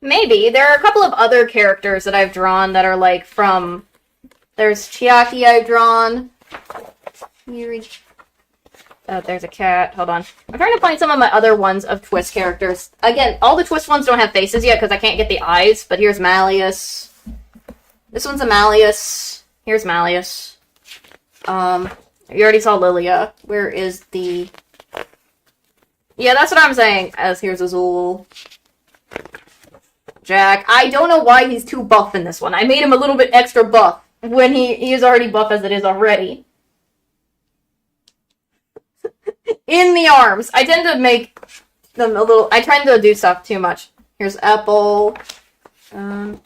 Maybe. There are a couple of other characters that I've drawn that are like from... There's Chiaki I've drawn. There's a cat. Hold on. I'm trying to find some of my other ones of twist characters. Again, all the twist ones don't have faces yet because I can't get the eyes, but here's Malleus. This one's a Malleus. Here's Malleus. You already saw Lilia. Where is the... Yeah, that's what I'm saying. Here's Azul. Jack. I don't know why he's too buff in this one. I made him a little bit extra buff when he is already buff as it is already. In the arms. I tend to make them a little... I tend to do stuff too much. Here's Apple. Cater,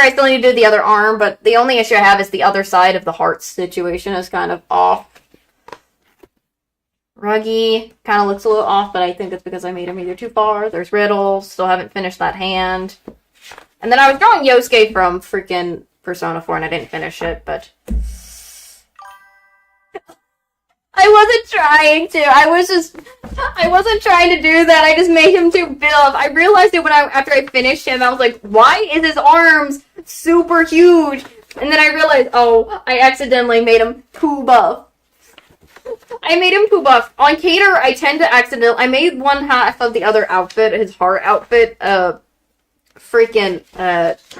I still need to do the other arm, but the only issue I have is the other side of the heart situation is kind of off. Ruggy kind of looks a little off, but I think it's because I made him either too far. There's Riddle. Still haven't finished that hand. And then I was drawing Yosuke from freaking Persona 4, and I didn't finish it, but... I wasn't trying to. I wasn't trying to do that. I just made him too buff. I realized it after I finished him. I was like, why is his arms super huge? And then I realized, oh, I accidentally made him too buff. I made him too buff. On Cater, I tend to I made one half of the other outfit, his heart outfit,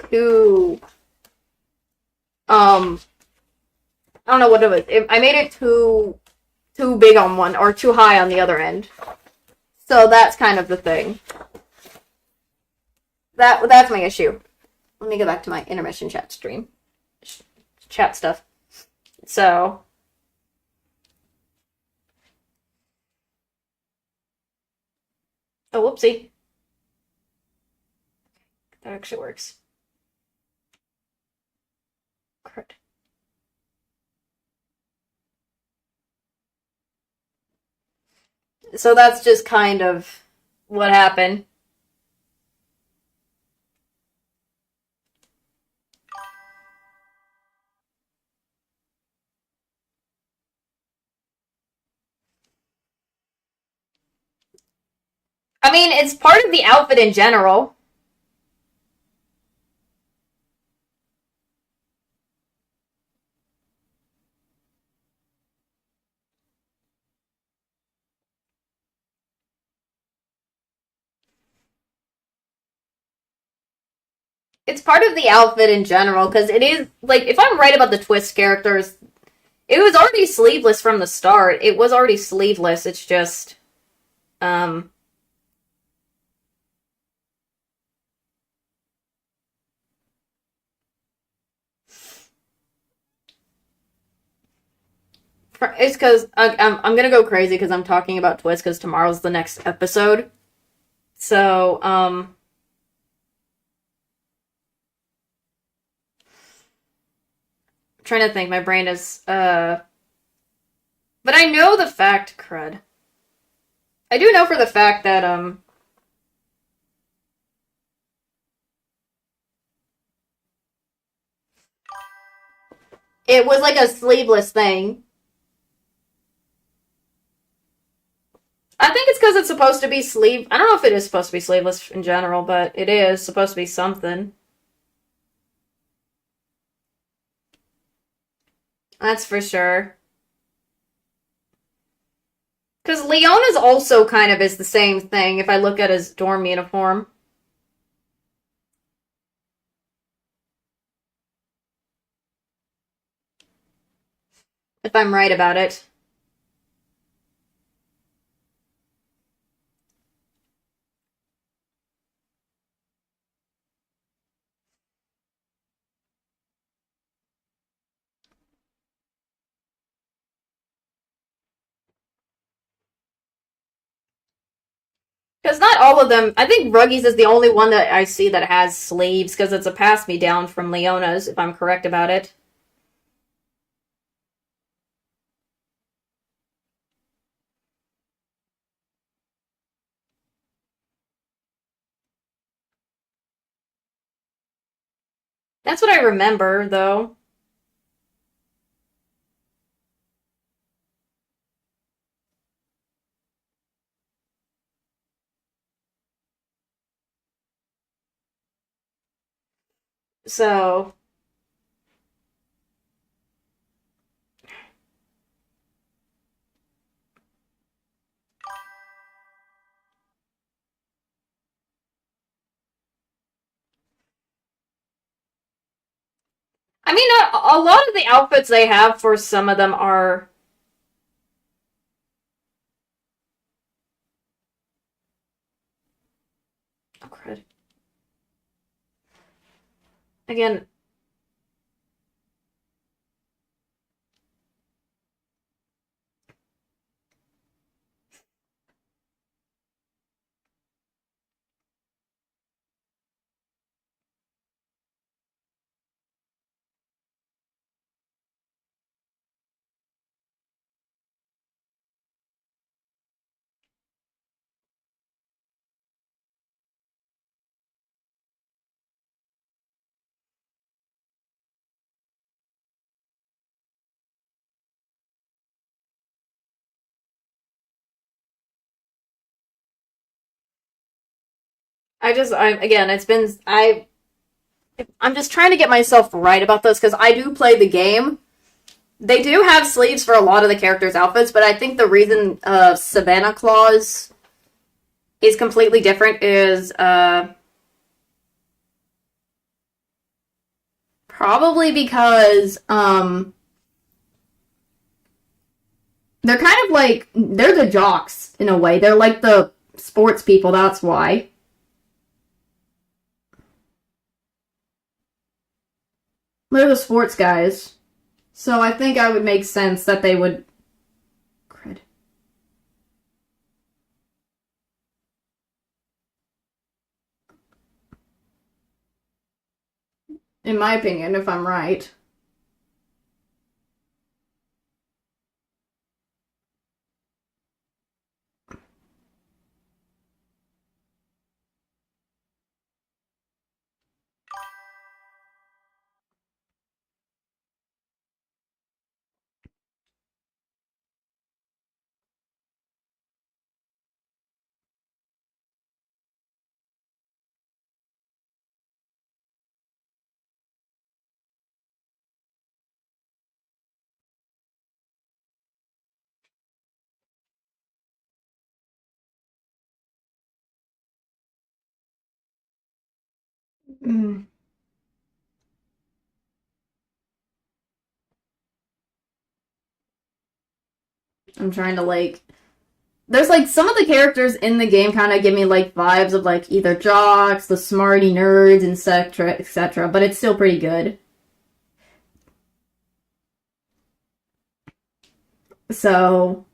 too... I don't know what it was. I made it too big on one, or too high on the other end. So that's kind of the thing. That's my issue. Let me go back to my intermission chat stream. Chat stuff. So... Oh, whoopsie. That actually works. Crud. So that's just kind of what happened. I mean, it's part of the outfit in general. It's part of the outfit in general, because it is, like, if I'm right about the twist characters, it was already sleeveless from the start. It was already sleeveless, it's just, It's because I'm gonna go crazy because I'm talking about Twist because tomorrow's the next episode. So, trying to think. My brain is but I know the fact, crud. I do know for the fact that it was like a sleeveless thing. I think it's because it's supposed to be sleeve. I don't know if it is supposed to be sleeveless in general, but it is supposed to be something. That's for sure. Because Leona's also kind of is the same thing if I look at his dorm uniform. If I'm right about it. Because not all of them, I think Ruggies is the only one that I see that has sleeves because it's a pass me down from Leona's, if I'm correct about it. That's what I remember, though. So, I mean, a lot of the outfits they have for some of them are. Oh, crud. Again, again, I'm just trying to get myself right about this because I do play the game. They do have sleeves for a lot of the characters' outfits, but I think the reason Savannah Claus is completely different is probably because they're kind of like they're the jocks in a way. They're like the sports people, that's why. They're the sports guys. So I think I would make sense that they would cred. In my opinion, if I'm right. Mm. I'm trying to like there's like some of the characters in the game kind of give me like vibes of like either jocks, the smarty nerds, etc., etc. But it's still pretty good. So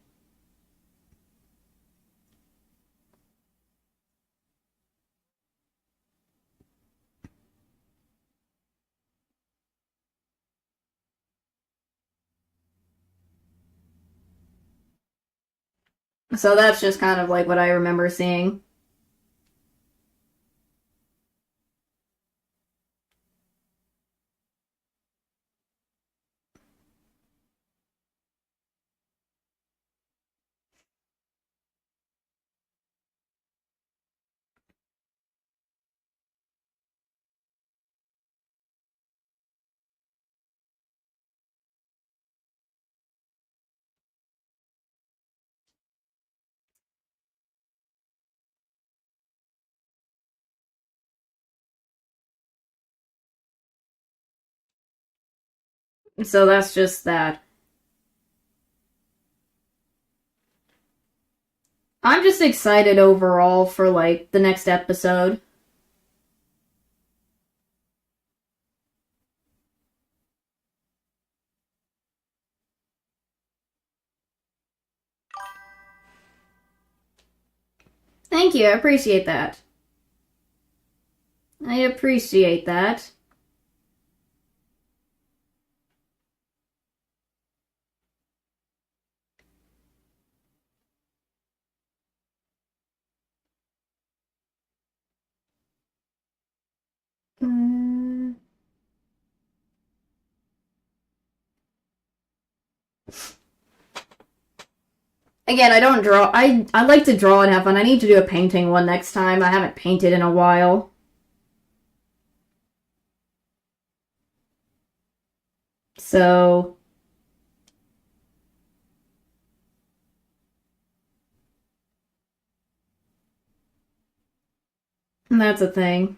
So that's just kind of like what I remember seeing. So that's just that. I'm just excited overall for like the next episode. Thank you, I appreciate that. I appreciate that. Mm. Again, I don't draw. I like to draw and have fun. I need to do a painting one next time. I haven't painted in a while. So that's a thing.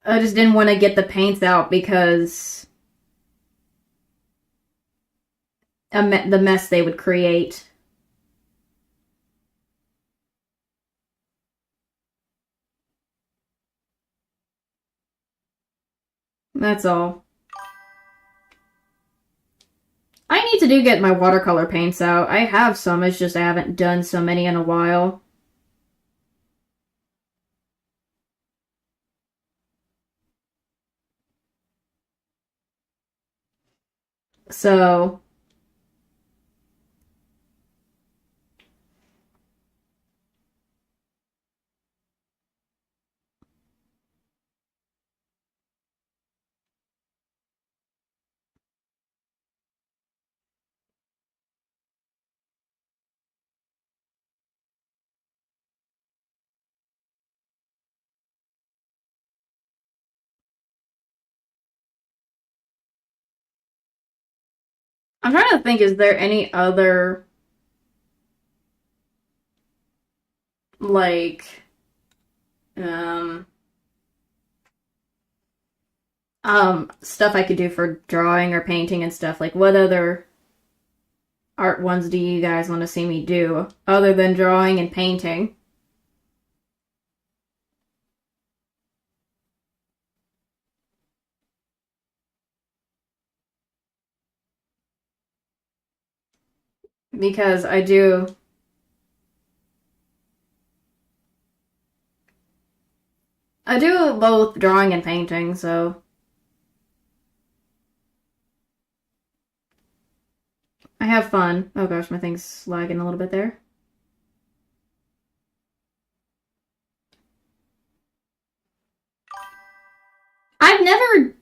I just didn't want to get the paints out because the mess they would create. That's all. I need to get my watercolor paints out. I have some, it's just I haven't done so many in a while. So, I'm trying to think, is there any other, like, um, stuff I could do for drawing or painting and stuff? Like, what other art ones do you guys want to see me do other than drawing and painting? Because I do both drawing and painting, so I have fun. Oh gosh, my thing's lagging a little bit there. I've never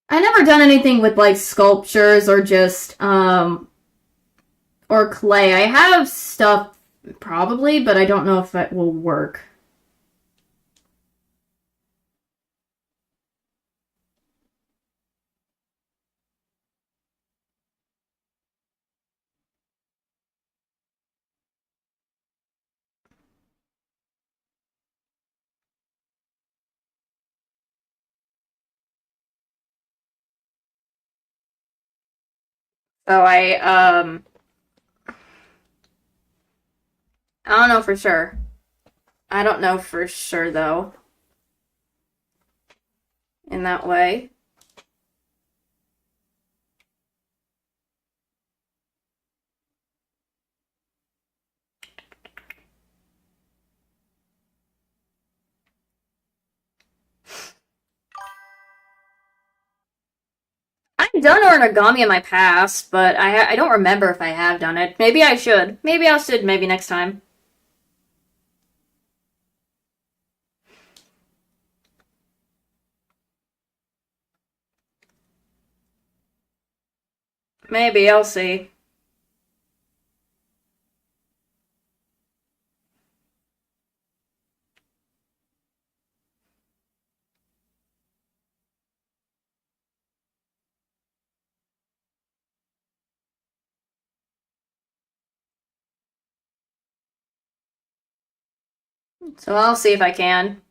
I never done anything with like sculptures or just or clay. I have stuff probably, but I don't know if that will work. So I don't know for sure. I don't know for sure though. In that way. done origami in my past, but I don't remember if I have done it. Maybe I should. Maybe I should. Maybe next time. Maybe I'll see. So I'll see if I can.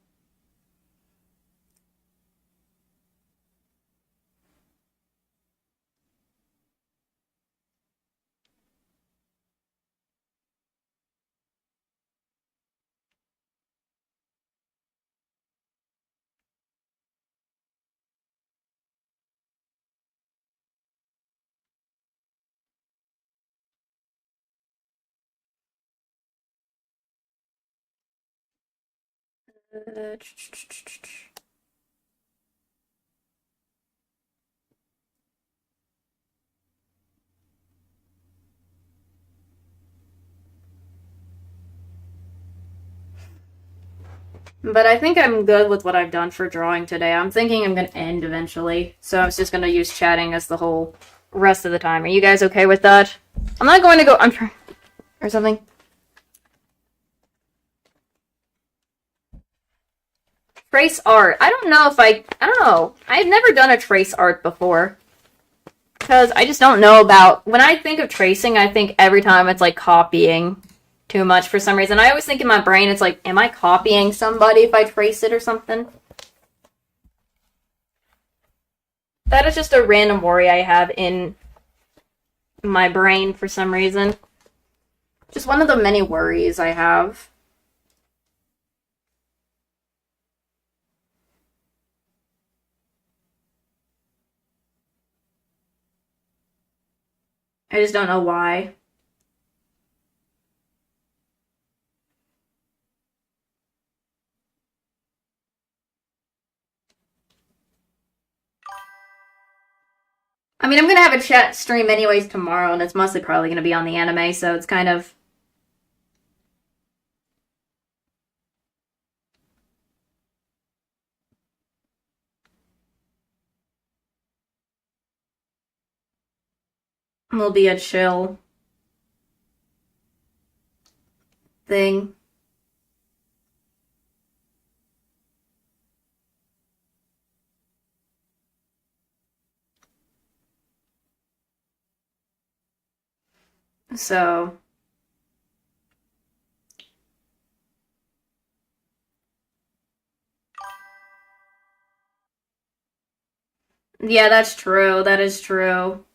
Uh, But I think I'm good with what I've done for drawing today. I'm thinking I'm going to end eventually. So I was just going to use chatting as the whole rest of the time. Are you guys okay with that? I'm not going to go... I'm trying... Or something. Trace art. I don't know if I don't know. I've never done a trace art before. Because I just don't know about... When I think of tracing, I think every time it's like copying too much for some reason. I always think in my brain, it's like, am I copying somebody if I trace it or something? That is just a random worry I have in my brain for some reason. Just one of the many worries I have. I just don't know why. I mean, I'm gonna have a chat stream anyways tomorrow, and it's mostly probably gonna be on the anime, so it's kind of... Will be a chill thing. So... Yeah, that's true. That is true.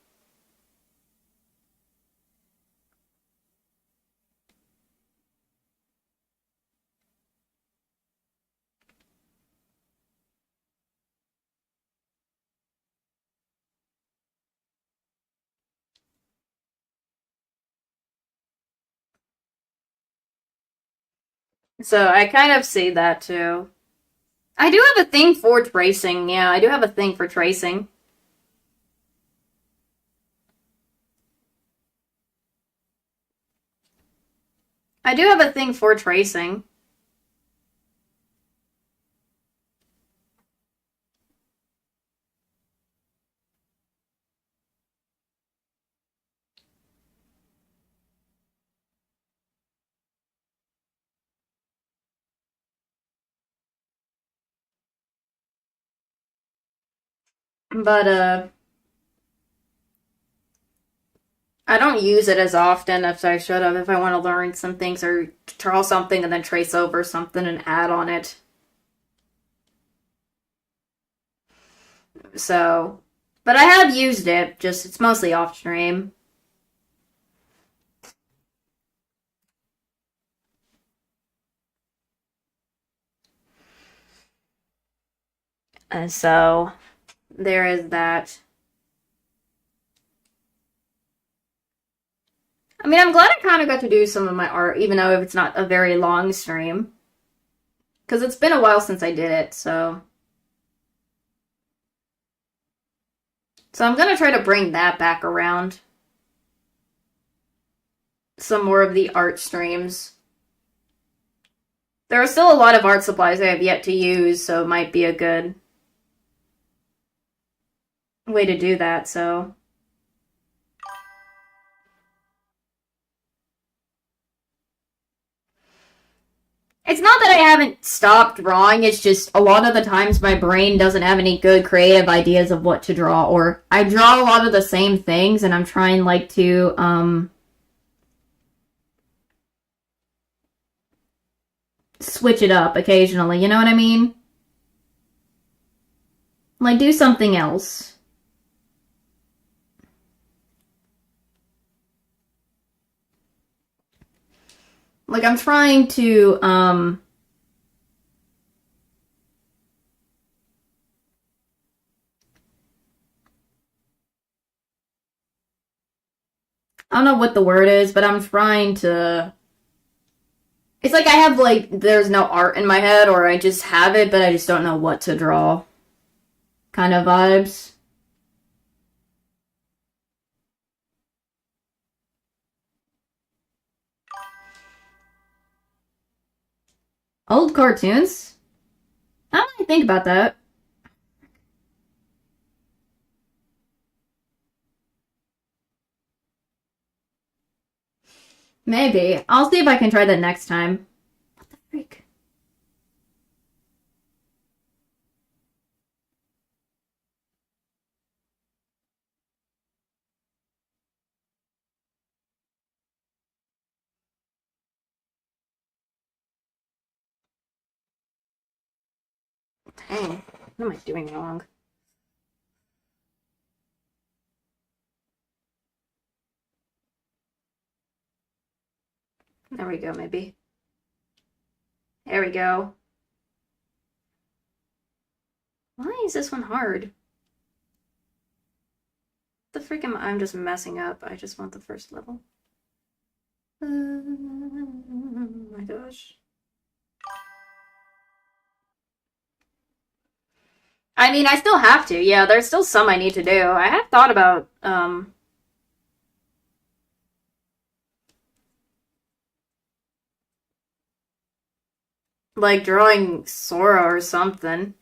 So I kind of see that too. I do have a thing for tracing. Yeah, I do have a thing for tracing. I do have a thing for tracing. But, I don't use it as often as I should have if I want to learn some things or draw something and then trace over something and add on it. So, but I have used it, just it's mostly off stream. And so, there is that. I mean, I'm glad I kind of got to do some of my art, even though if it's not a very long stream. Because it's been a while since I did it, so... So I'm gonna try to bring that back around. Some more of the art streams. There are still a lot of art supplies I have yet to use, so it might be a good way to do that, so. It's not that I haven't stopped drawing, it's just a lot of the times my brain doesn't have any good creative ideas of what to draw, or I draw a lot of the same things and I'm trying like to switch it up occasionally, you know what I mean? Like do something else. Like I'm trying to I don't know what the word is, but I'm trying to. It's like I have, like, there's no art in my head, or I just have it, but I just don't know what to draw. Kind of vibes. Old cartoons? I don't really think about that. Maybe. I'll see if I can try that next time. What the freak? Dang. What am I doing wrong? There we go, maybe. There we go. Why is this one hard? The freak am I'm just messing up. I just want the first level. Oh my gosh. I mean, I still have to. Yeah, there's still some I need to do. I have thought about, like drawing Sora or something.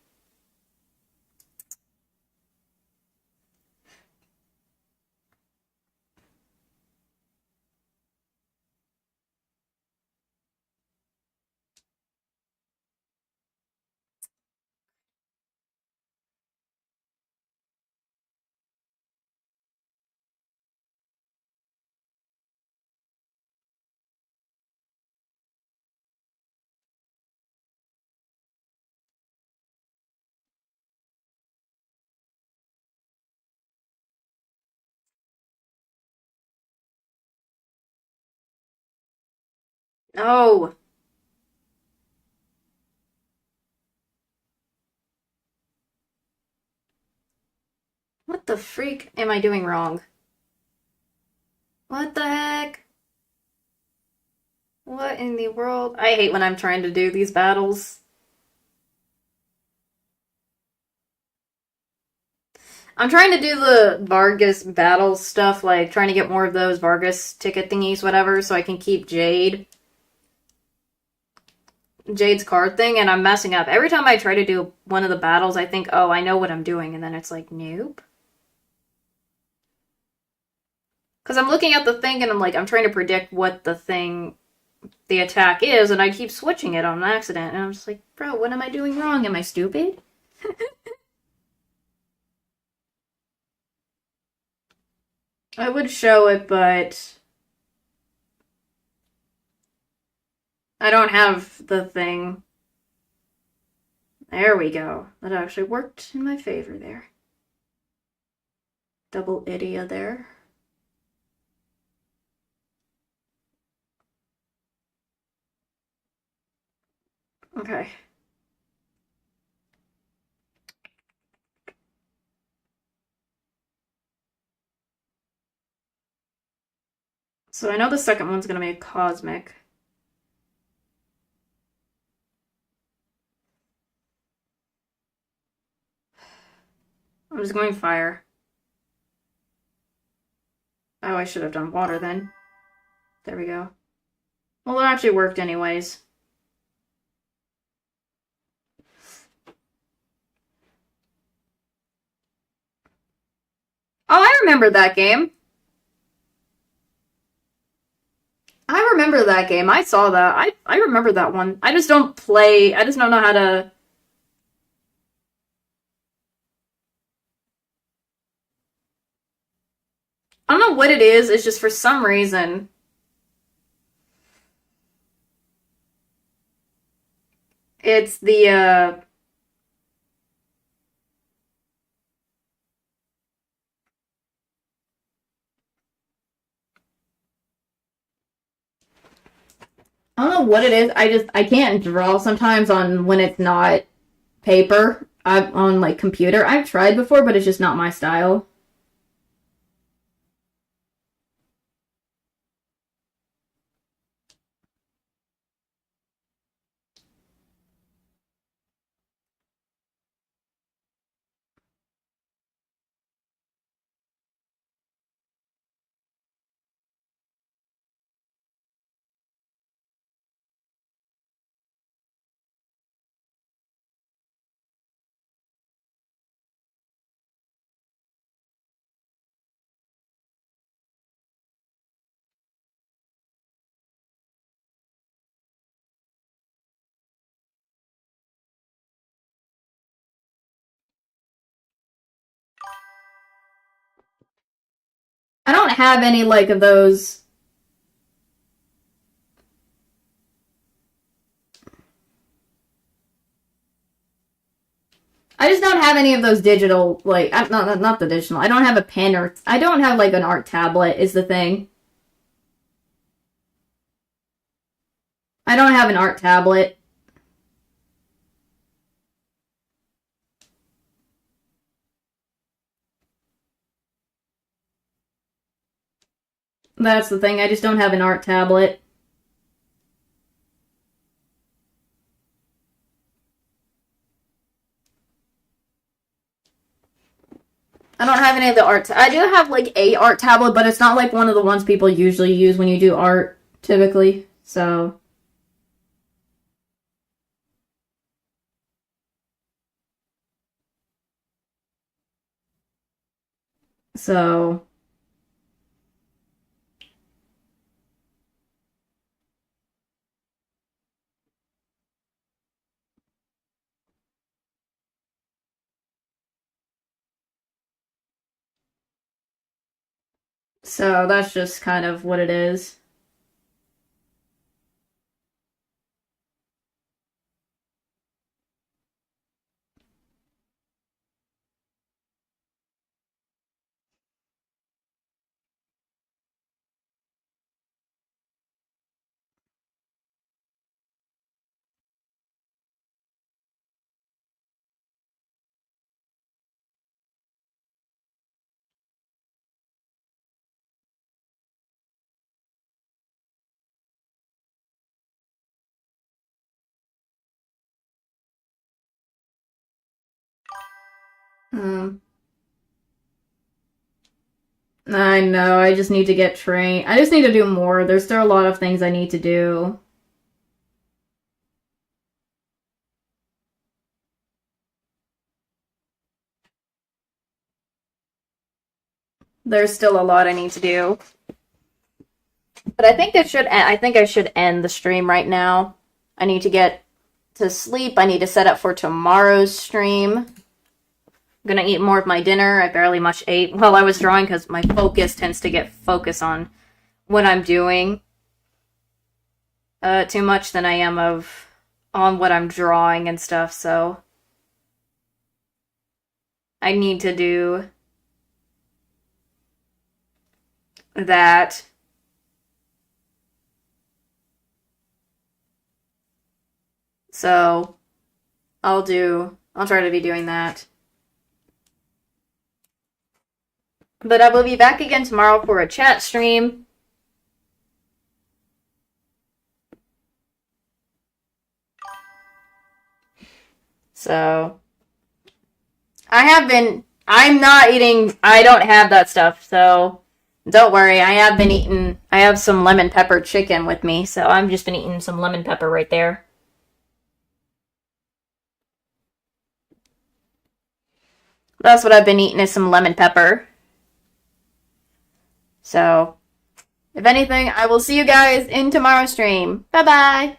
Oh, what the freak am I doing wrong? What the heck? What in the world? I hate when I'm trying to do these battles. I'm trying to do the Vargas battle stuff, like trying to get more of those Vargas ticket thingies, whatever, so I can keep Jade's card thing, and I'm messing up. Every time I try to do one of the battles, I think, oh, I know what I'm doing, and then it's like, nope. Because I'm looking at the thing, and I'm like, I'm trying to predict what the attack is, and I keep switching it on accident, and I'm just like, bro, what am I doing wrong? Am I stupid? I would show it, but I don't have the thing. There we go. That actually worked in my favor there. Double idia there. Okay. So I know the second one's gonna be a cosmic. I'm just going fire. Oh, I should have done water then. There we go. Well, it actually worked anyways. Oh, I remember that game. I remember that game. I saw that. I remember that one. I just don't play. I just don't know how to. I don't know what it is. It's just for some reason. It's the I don't know what it is. I can't draw sometimes on when it's not paper. I'm on like computer. I've tried before, but it's just not my style. I don't have any like of those. I just don't have any of those digital like not the digital. I don't have a pen or I don't have like an art tablet is the thing. I don't have an art tablet. That's the thing. I just don't have an art tablet. I don't have any of the art. I do have like a art tablet, but it's not like one of the ones people usually use when you do art, typically. So so that's just kind of what it is. Um, I know. I just need to get trained. I just need to do more. There's still a lot of things I need to do. There's still a lot I need to do. But I think it should. I think I should end the stream right now. I need to get to sleep. I need to set up for tomorrow's stream. I'm gonna eat more of my dinner. I barely much ate while I was drawing because my focus tends to get focus on what I'm doing too much than I am of on what I'm drawing and stuff. So I need to do that. So I'll try to be doing that. But I will be back again tomorrow for a chat stream. So I'm not eating, I don't have that stuff, so Don't worry, I have some lemon pepper chicken with me, so I've just been eating some lemon pepper right there. That's what I've been eating is some lemon pepper. So, if anything, I will see you guys in tomorrow's stream. Bye-bye!